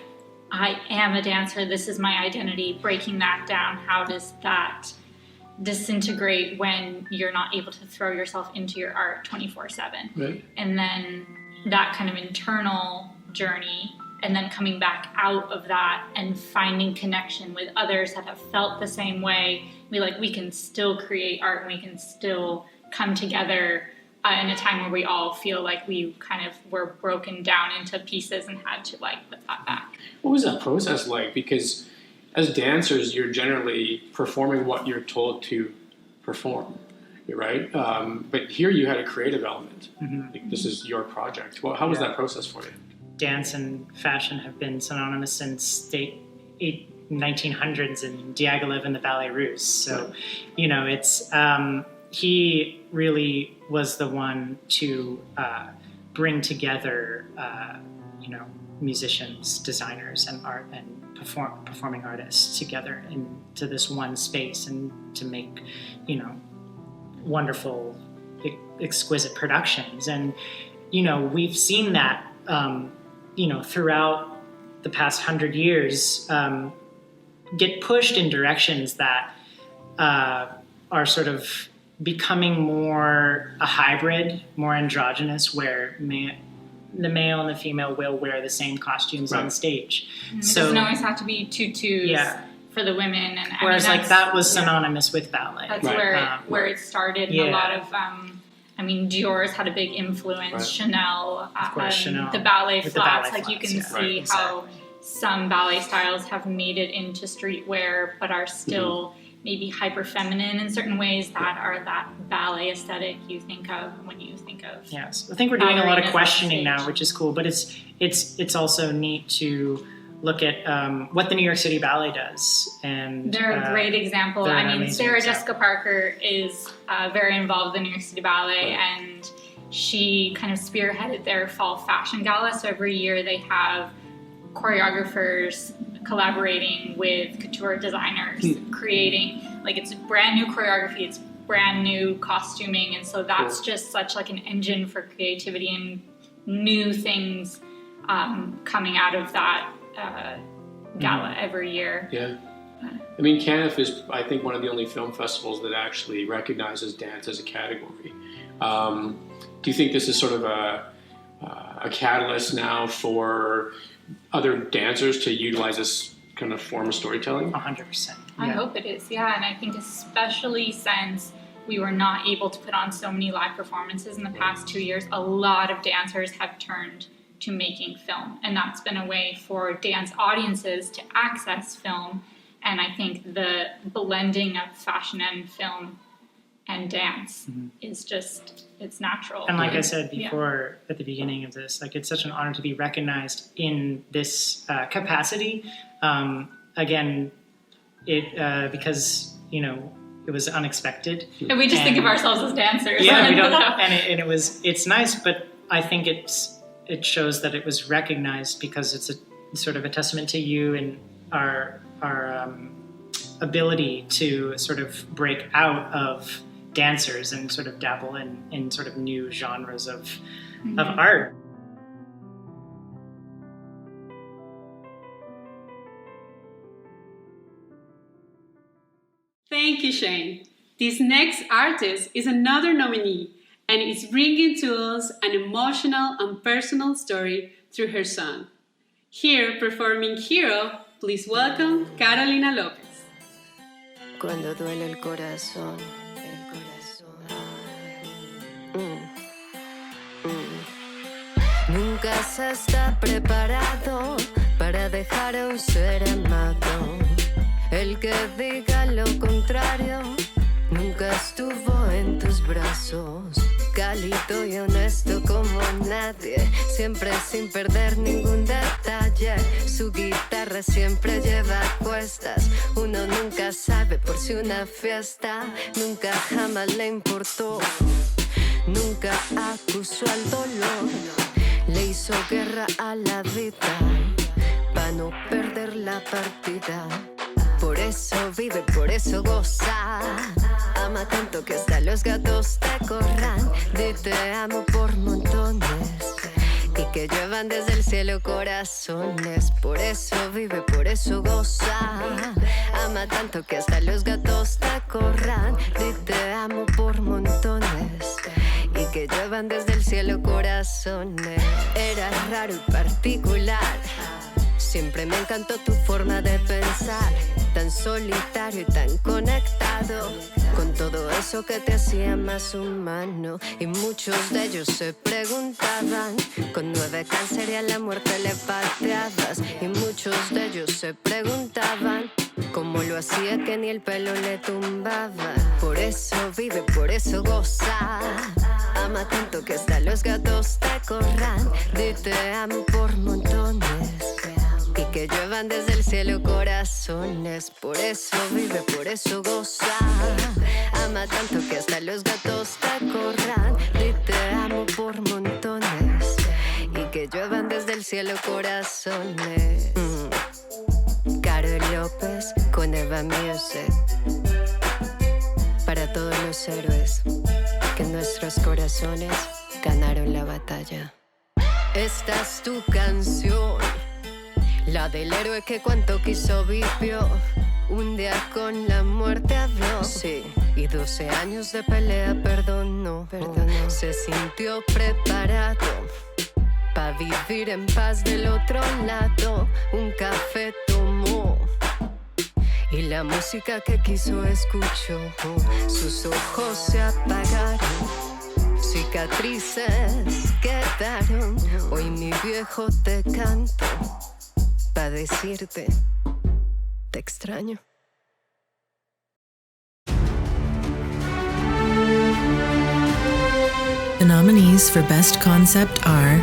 I am a dancer, this is my identity, breaking that down, how does that disintegrate when you're not able to throw yourself into your art 24/7? Right. And then that kind of internal journey, and then coming back out of that and finding connection with others that have felt the same way. We can still create art, and we can still come together in a time where we all feel like we kind of were broken down into pieces and had to put that back. What was that process like? Because as dancers, you're generally performing what you're told to perform, right? But here you had a creative element. Like, this is your project. Well, how was that process for you? Dance and fashion have been synonymous since the 1900s in Diaghilev and the Ballet Russe. So, you know, it's he really was the one to bring together, you know, musicians, designers, and art and performing artists together into this one space, and to make, you know, wonderful, exquisite productions. And, you know, we've seen that, you know, throughout the past 100 years, get pushed in directions that are sort of becoming more a hybrid, more androgynous, where the male and the female will wear the same costumes on stage. It So doesn't always have to be tutus for the women. And whereas, like, that was synonymous with ballet. That's where it started. And a lot of, I mean, Dior's had a big influence. Chanel, of course, Chanel, the ballet with flats. the ballet Like, you flats, can see how some ballet styles have made it into streetwear, but are still maybe hyper feminine in certain ways that are that ballet aesthetic you think of when you think of. Yes, I think we're doing a lot of questioning now, which is cool. But it's also neat to look at what the New York City Ballet does, and they're a great example. I mean, Sarah Jessica Parker is very involved in the New York City Ballet, and she kind of spearheaded their fall fashion gala. So every year they have choreographers collaborating with couture designers, creating, like, it's brand new choreography, it's brand new costuming, and so that's just such like an engine for creativity and new things coming out of that gala every year. Yeah. I mean, CANIFFF is, I think, one of the only film festivals that actually recognizes dance as a category. Do you think this is sort of a catalyst now for other dancers to utilize this kind of form of storytelling? 100%. I hope it is, yeah. And I think especially since we were not able to put on so many live performances in the past 2 years, a lot of dancers have turned to making film. And that's been a way for dance audiences to access film. And I think the blending of fashion and film and dance is just, it's natural. And like I said before, at the beginning of this, like, it's such an honor to be recognized in this capacity. Again, because, you know, it was unexpected. And we just think of ourselves as dancers. Yeah, we don't. And it's nice, but I think it shows that it was recognized because it's a sort of a testament to you and our ability to sort of break out of dancers and sort of dabble in sort of new genres of art. Thank you, Shane. This next artist is another nominee, and is bringing to us an emotional and personal story through her song. Here, performing Hero, please welcome Carolina Lopez. Cuando duele el corazón. Nunca se está preparado para dejar a un ser amado. El que diga lo contrario nunca estuvo en tus brazos. Cálido y honesto como nadie, siempre sin perder ningún detalle. Su guitarra siempre lleva cuestas. Uno nunca sabe por si una fiesta. Nunca jamás le importó. Nunca acusó al dolor. Le hizo guerra a la vida para no perder la partida. Por eso vive, por eso goza. Ama tanto que hasta los gatos te corran. Di te amo por montones y que lluevan desde el cielo corazones. Por eso vive, por eso goza. Ama tanto que hasta los gatos te corran. Di te amo por montones y que lluevan desde el cielo corazones. Eras raro y particular. Siempre me encantó tu forma de pensar, tan solitario y tan conectado, con todo eso que te hacía más humano. Y muchos de ellos se preguntaban, con 9 cáncer y a la muerte le pateabas. Y muchos de ellos se preguntaban, Como lo hacía que ni el pelo le tumbaba. Por eso vive, por eso goza. Ama tanto que hasta los gatos te corran. Di te amo por montones. Y que lluevan desde el cielo corazones. Por eso vive, por eso goza. Ama tanto que hasta los gatos te corran. Di te amo por montones. Y que lluevan desde el cielo corazones. Caro López con Eva Music. Para todos los héroes que en nuestros corazones ganaron la batalla. Esta es tu canción, la del héroe que cuanto quiso vivió. Un día con la muerte habló, sí, y 12 años de pelea perdonó. Se sintió preparado pa' vivir en paz del otro lado. Un café tomó y la música que quiso escuchó. Sus ojos se apagaron, cicatrices quedaron. Hoy mi viejo te canto pa' decirte te extraño. The nominees for Best Concept are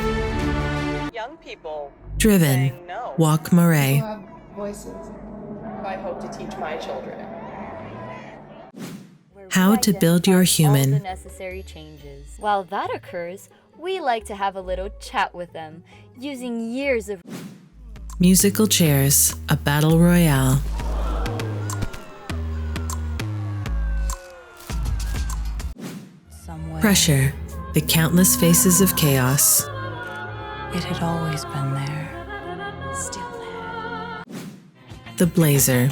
Young people Driven, saying no. Walk Murray, You have voices. I hope to teach my children. How to Build Your All the Human, necessary changes. While that occurs, we like to have a little chat with them, using years of Musical Chairs, a Battle Royale, Somewhere. Pressure, the Countless Faces of Chaos, It had always been there. Still there. The Blazer,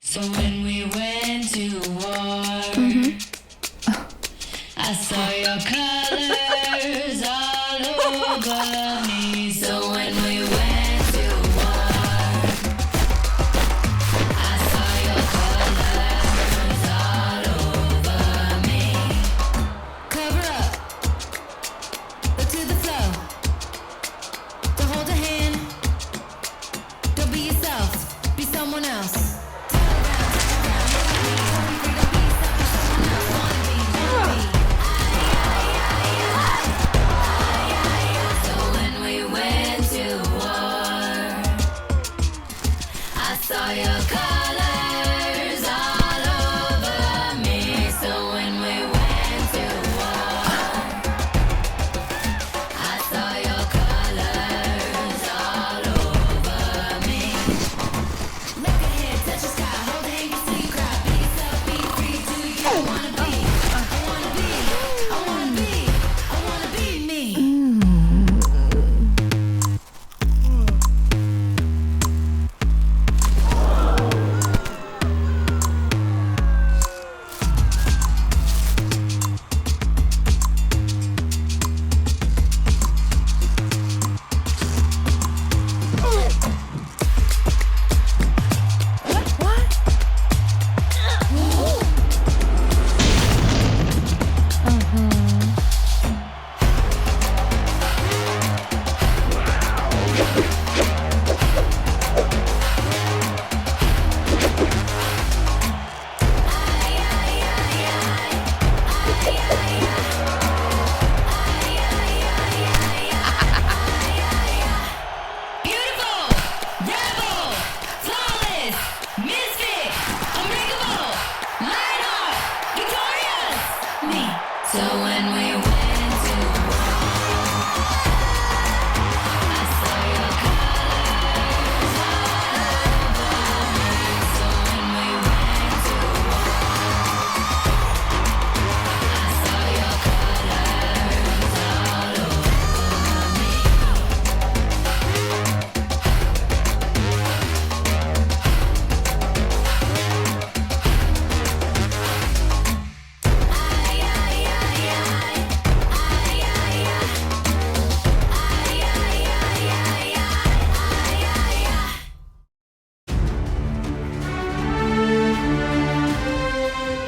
So when we went to war, I saw your colors all over me. So when we went to war, I saw your colors all over me. Cover up, look to the flow. Don't hold a hand, don't be yourself, be someone else. So when we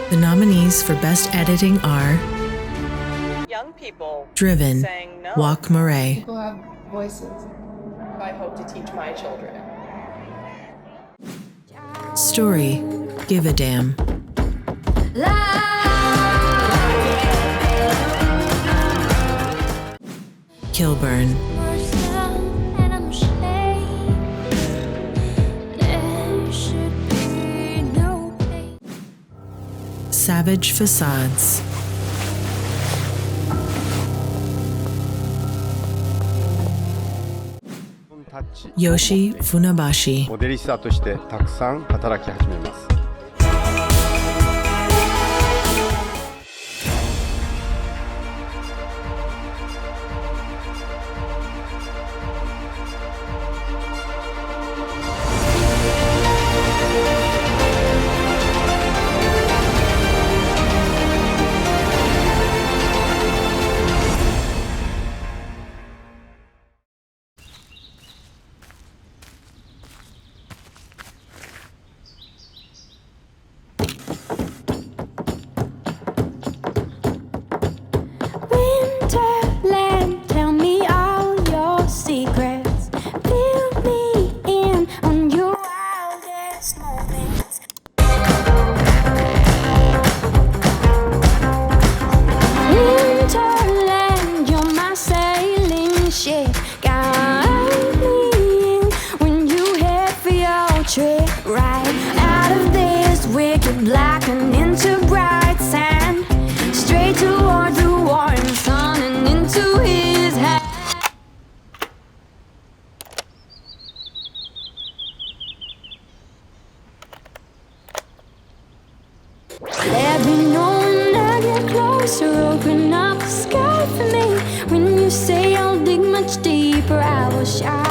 The nominees for Best Editing are Young people Driven, saying no. Walk Murray, People have voices. I hope to teach my children. Story, Give a Damn, Kilburn, Savage Facades, Yoshi Funabashi, モデリスタとしてたくさん働き始めます。Winterland, tell me all your secrets. Fill me in on your wildest moments. Winterland, you're my sailing ship. Guide me in when you head for your trip. Right out of this wicked black and into bright sand. Straight toward the warm sun and into his hand. Let me know when I get closer. Open up the sky for me. When you say I'll dig much deeper, I will shout.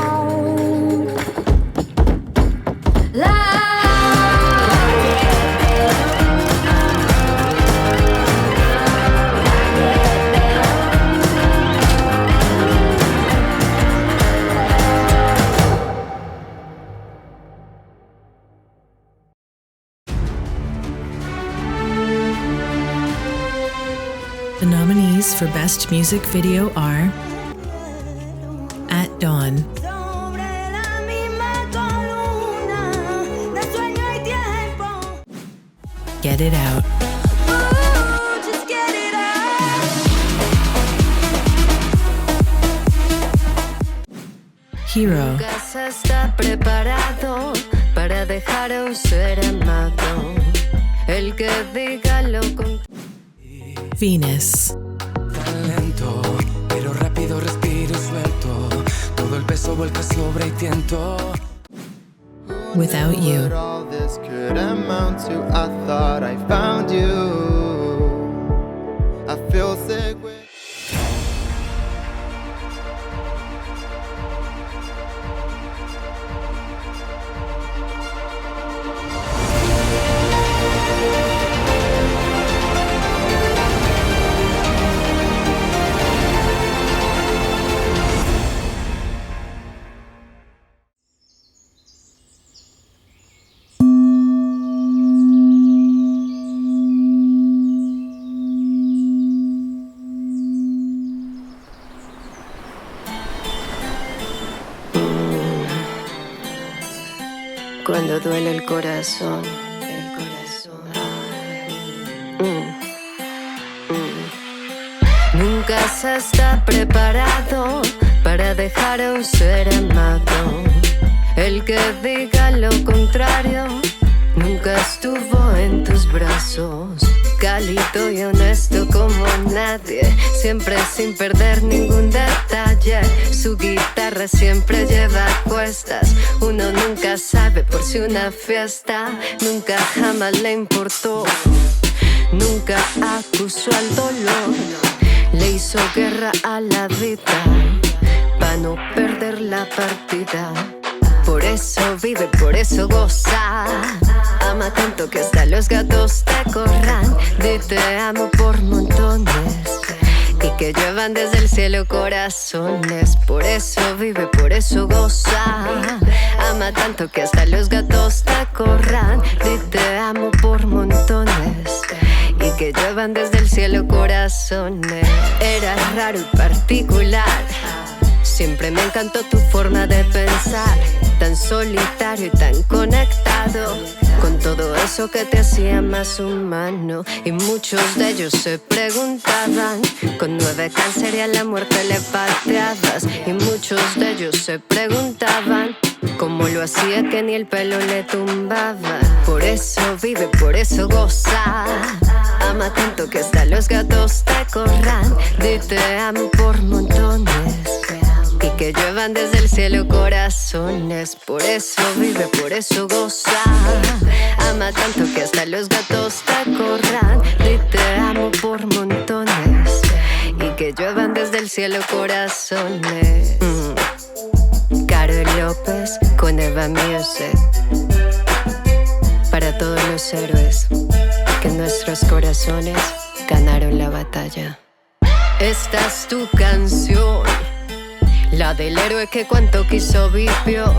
The nominees for Best Music Video are At Dawn, Get It Out, Hero, Casa está preparado para dejar a un ser amado. El que diga lo contrario. Venus, Tan lento, pero rápido respiro suelto. Todo el peso vuelca sobre el tiento. Without You, What all this could amount to, I thought I found you. I feel sick with Cuando duele el corazón. Nunca se está preparado para dejar a un ser amado. El que diga lo contrario nunca estuvo en tus brazos. Cálido y honesto como nadie, siempre sin perder ningún detalle. Su guitarra siempre lleva cuestas. Uno nunca sabe por si una fiesta. Nunca jamás le importó. Nunca acusó al dolor. Le hizo guerra a la vida pa' no perder la partida. Por eso vive, por eso goza. Ama tanto que hasta los gatos te corran. Di te amo por montones y que lluevan desde el cielo corazones. Por eso vive, por eso goza. Ama tanto que hasta los gatos te corran. Di te amo por montones llevan desde el cielo corazones. Eras raro y particular. Siempre me encantó tu forma de pensar, tan solitario y tan conectado con todo eso que te hacía más humano. Y muchos de ellos se preguntaban, con 9 cáncer y a la muerte le pateabas. Y muchos de ellos se preguntaban cómo lo hacía que ni el pelo le tumbaba. Por eso vive, por eso goza. Ama tanto que hasta los gatos te corran. Di te amo por montones y que lluevan desde el cielo corazones. Por eso vive, por eso goza. Ama tanto que hasta los gatos te corran. Di te amo por montones y que lluevan desde el cielo corazones. Caro López con Eva Music. Para todos los héroes que en nuestros corazones ganaron la batalla. Esta es tu canción, la del héroe que cuanto quiso vivió.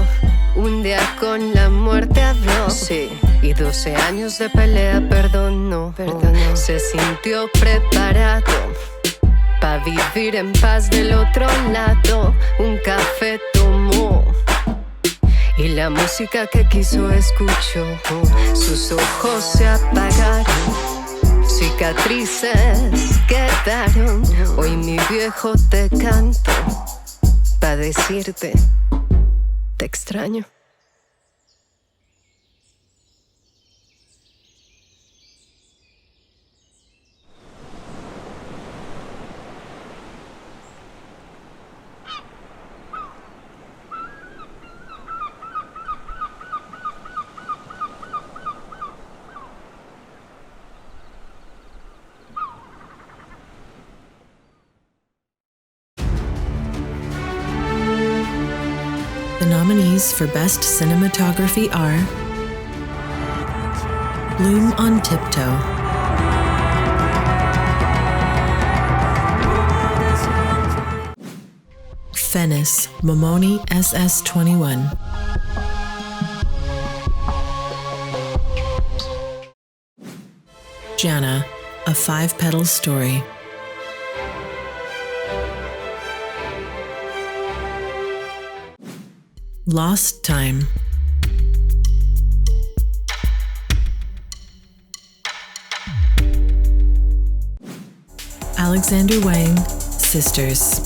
Un día con la muerte habló, sí, y 12 años de pelea perdonó. Se sintió preparado pa' vivir en paz del otro lado. Un café tomó y la música que quiso escuchó. Sus ojos se apagaron, cicatrices quedaron. Hoy mi viejo te canto pa' decirte te extraño. The nominees for Best Cinematography are Bloom on Tiptoe, Venice, Momoni SS21, Jana, A Five-Petal Story, Lost Time, Alexander Wang, Sisters,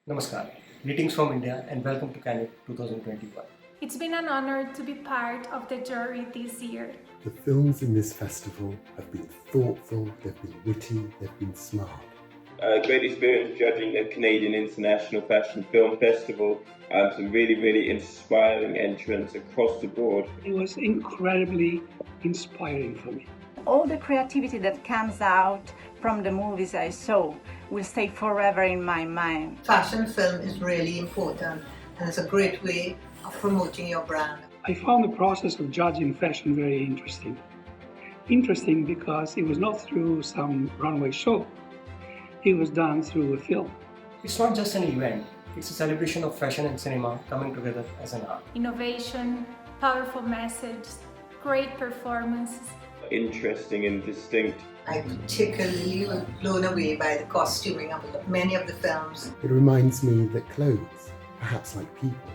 Namaskar. Greetings from India and welcome to CANIFFF 2021. It's been an honor to be part of the jury this year. The films in this festival have been thoughtful, they've been witty, they've been smart. Great experience judging the Canadian International Fashion Film Festival. Some really inspiring entrants across the board. It was incredibly inspiring for me. All the creativity that comes out from the movies I saw will stay forever in my mind. Fashion film is really important and it's a great way of promoting your brand. I found the process of judging fashion very interesting. Interesting because it was not through some runway show. It was done through a film. It's not just an event, it's a celebration of fashion and cinema coming together as an art. Innovation, powerful message, great performances. Interesting and distinct. I particularly was blown away by the costuming of many of the films. It reminds me that clothes, perhaps like people,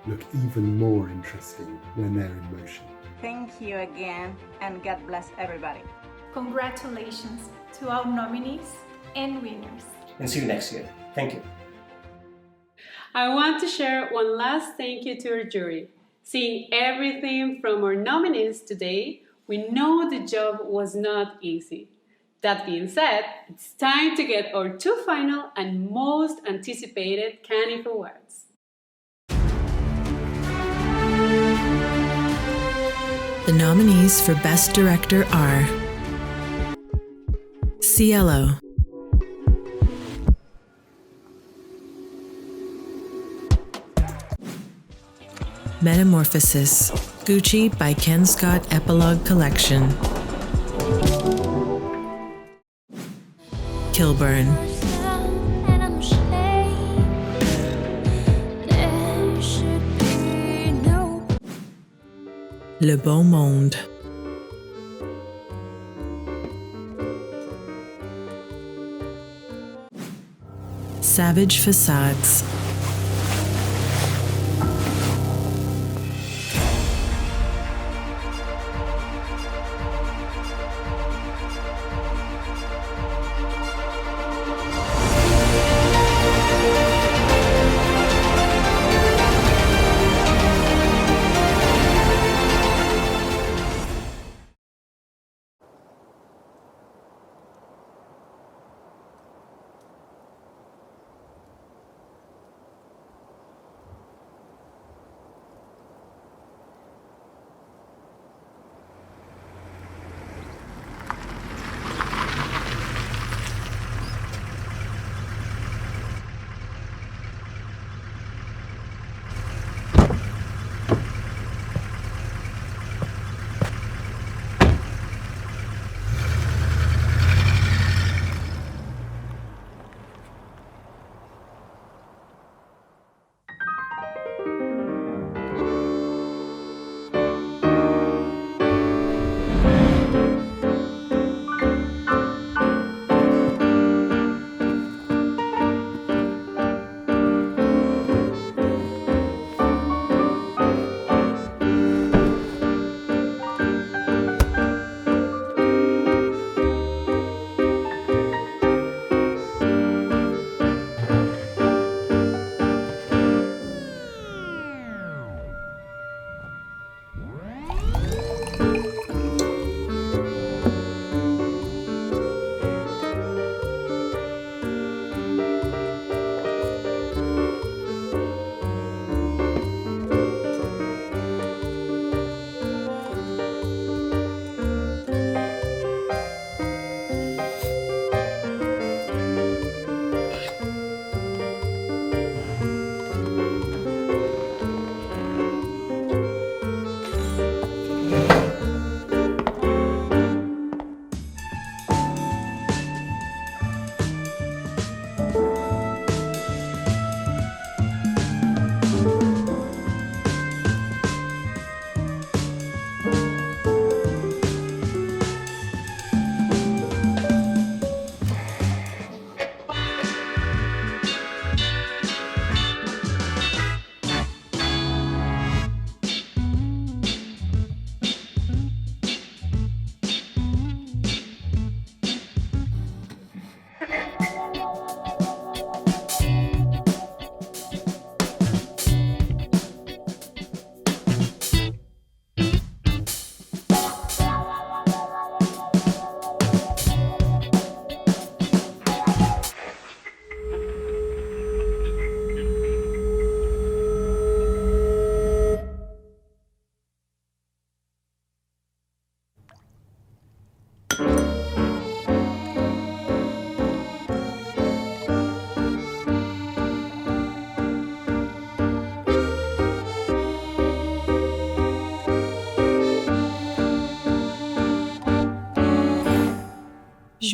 look even more interesting when they're in motion. Thank you again and God bless everybody. Congratulations to all nominees and winners. And see you next year. Thank you. I want to share one last thank you to our jury. Seeing everything from our nominees today, we know the job was not easy. That being said, it's time to get our two final and most anticipated CANIFFF Awards. The nominees for Best Director are Cielo, Metamorphosis, Gucci by Ken Scott Epilogue Collection, Kilburn, Le Beau Monde, Savage Facades,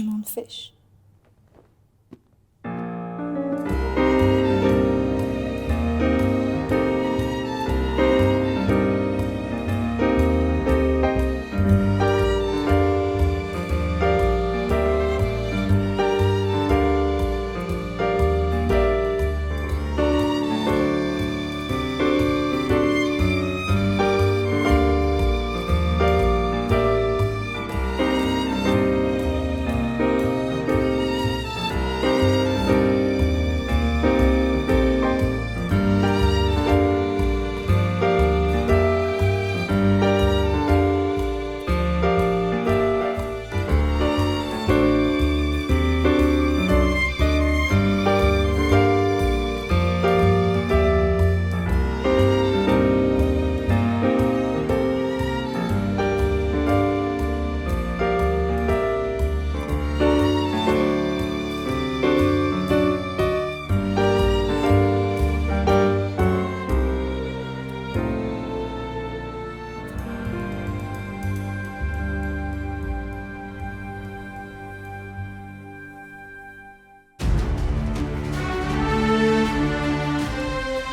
Digimon fish.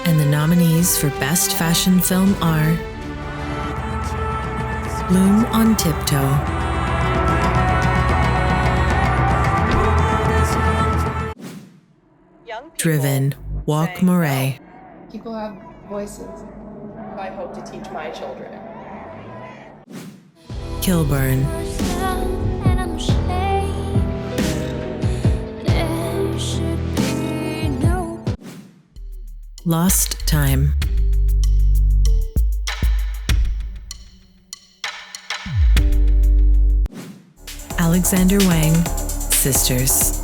And the nominees for Best Fashion Film are Bloom on Tiptoe, Driven, Walk Moray, People have voices. I hope to teach my children. Kilburn, Lost Time, Alexander Wang, Sisters,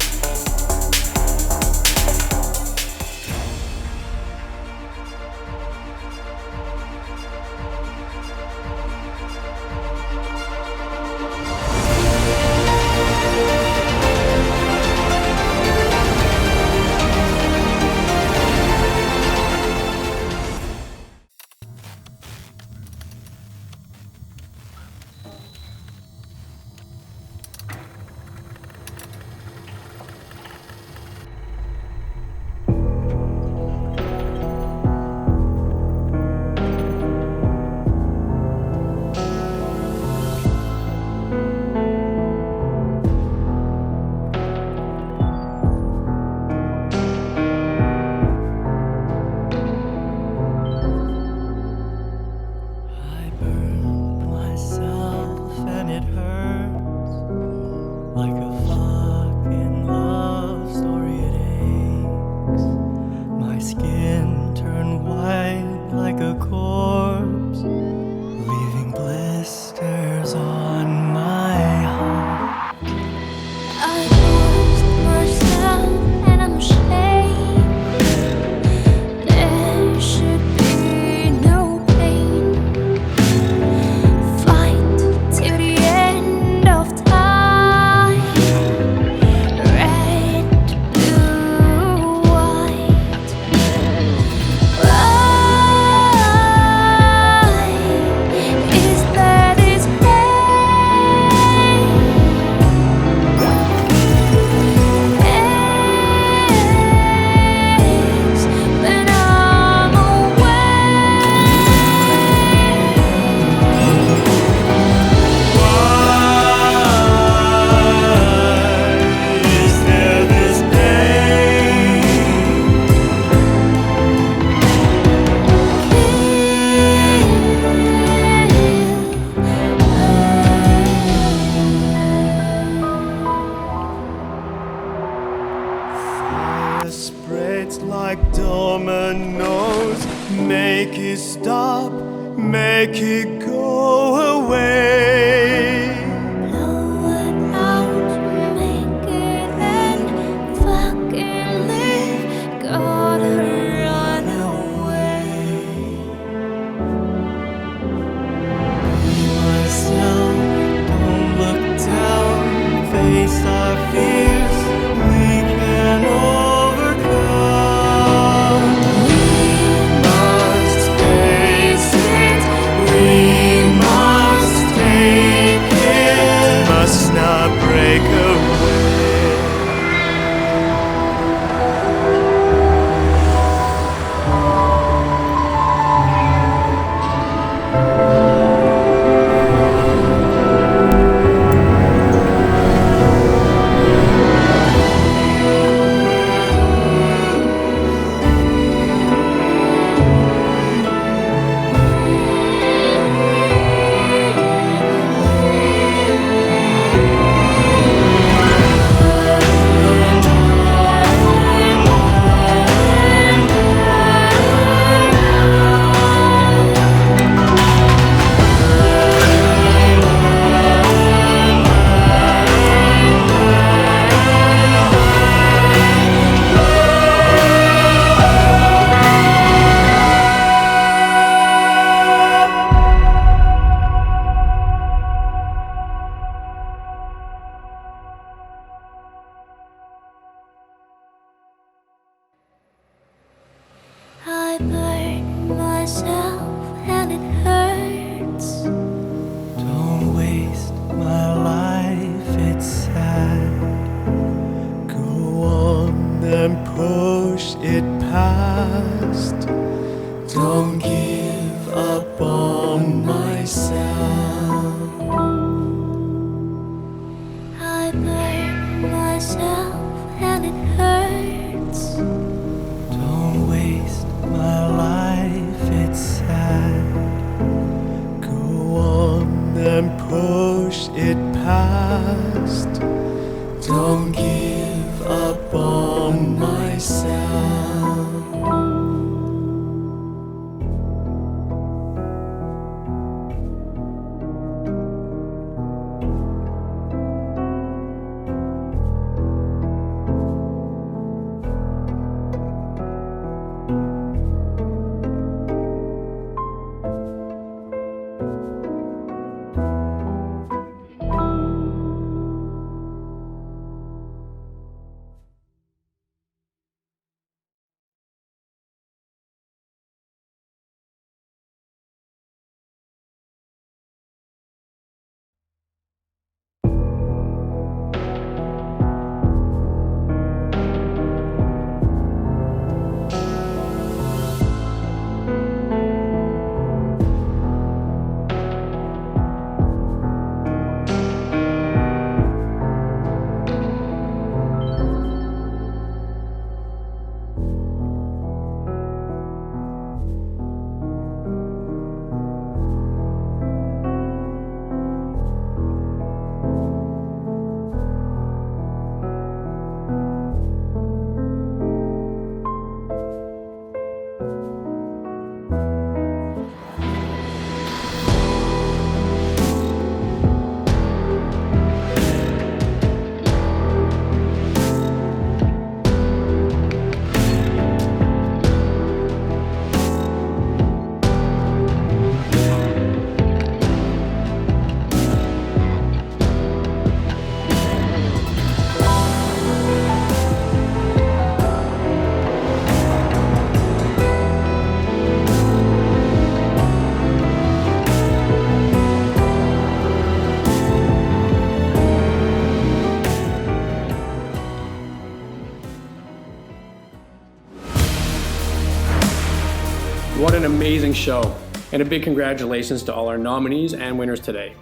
spreads like dominoes. Make it stop, make it go away. Blow it out, make it end, fucking leave, gotta run away. Be myself, don't look down, face our fears, we can overcome. We must face it, we must take it, must not break away. past. Don't give up on myself. I burn myself and it hurts. Don't waste my life, it's sad. Go on and push it past. Don't give up on myself. What an amazing show, and a big congratulations to all our nominees and winners today.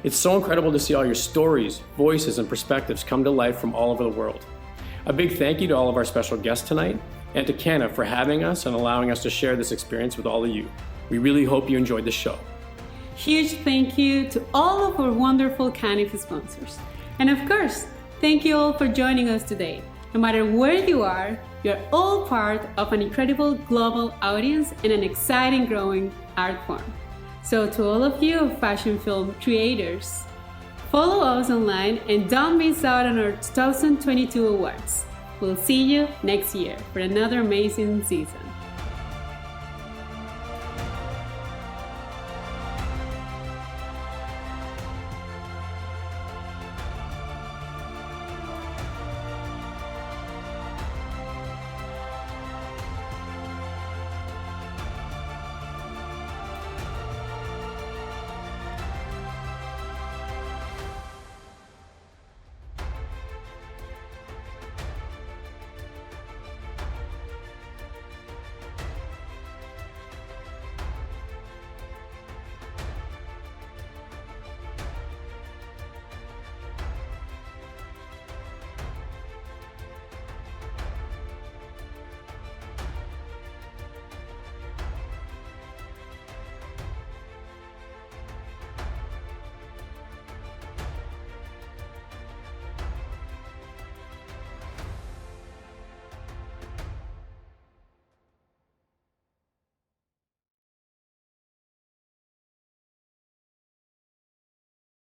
It's so incredible to see all your stories, voices, and perspectives come to life from all over the world. A big thank you to all of our special guests tonight, and to CANIFFF for having us and allowing us to share this experience with all of you. We really hope you enjoyed the show. Huge thank you to all of our wonderful CANIFFF sponsors. And of course, thank you all for joining us today. No matter where you are, you're all part of an incredible global audience and an exciting growing art form. So to all of you fashion film creators, follow us online and don't miss out on our 2022 awards. We'll see you next year for another amazing season.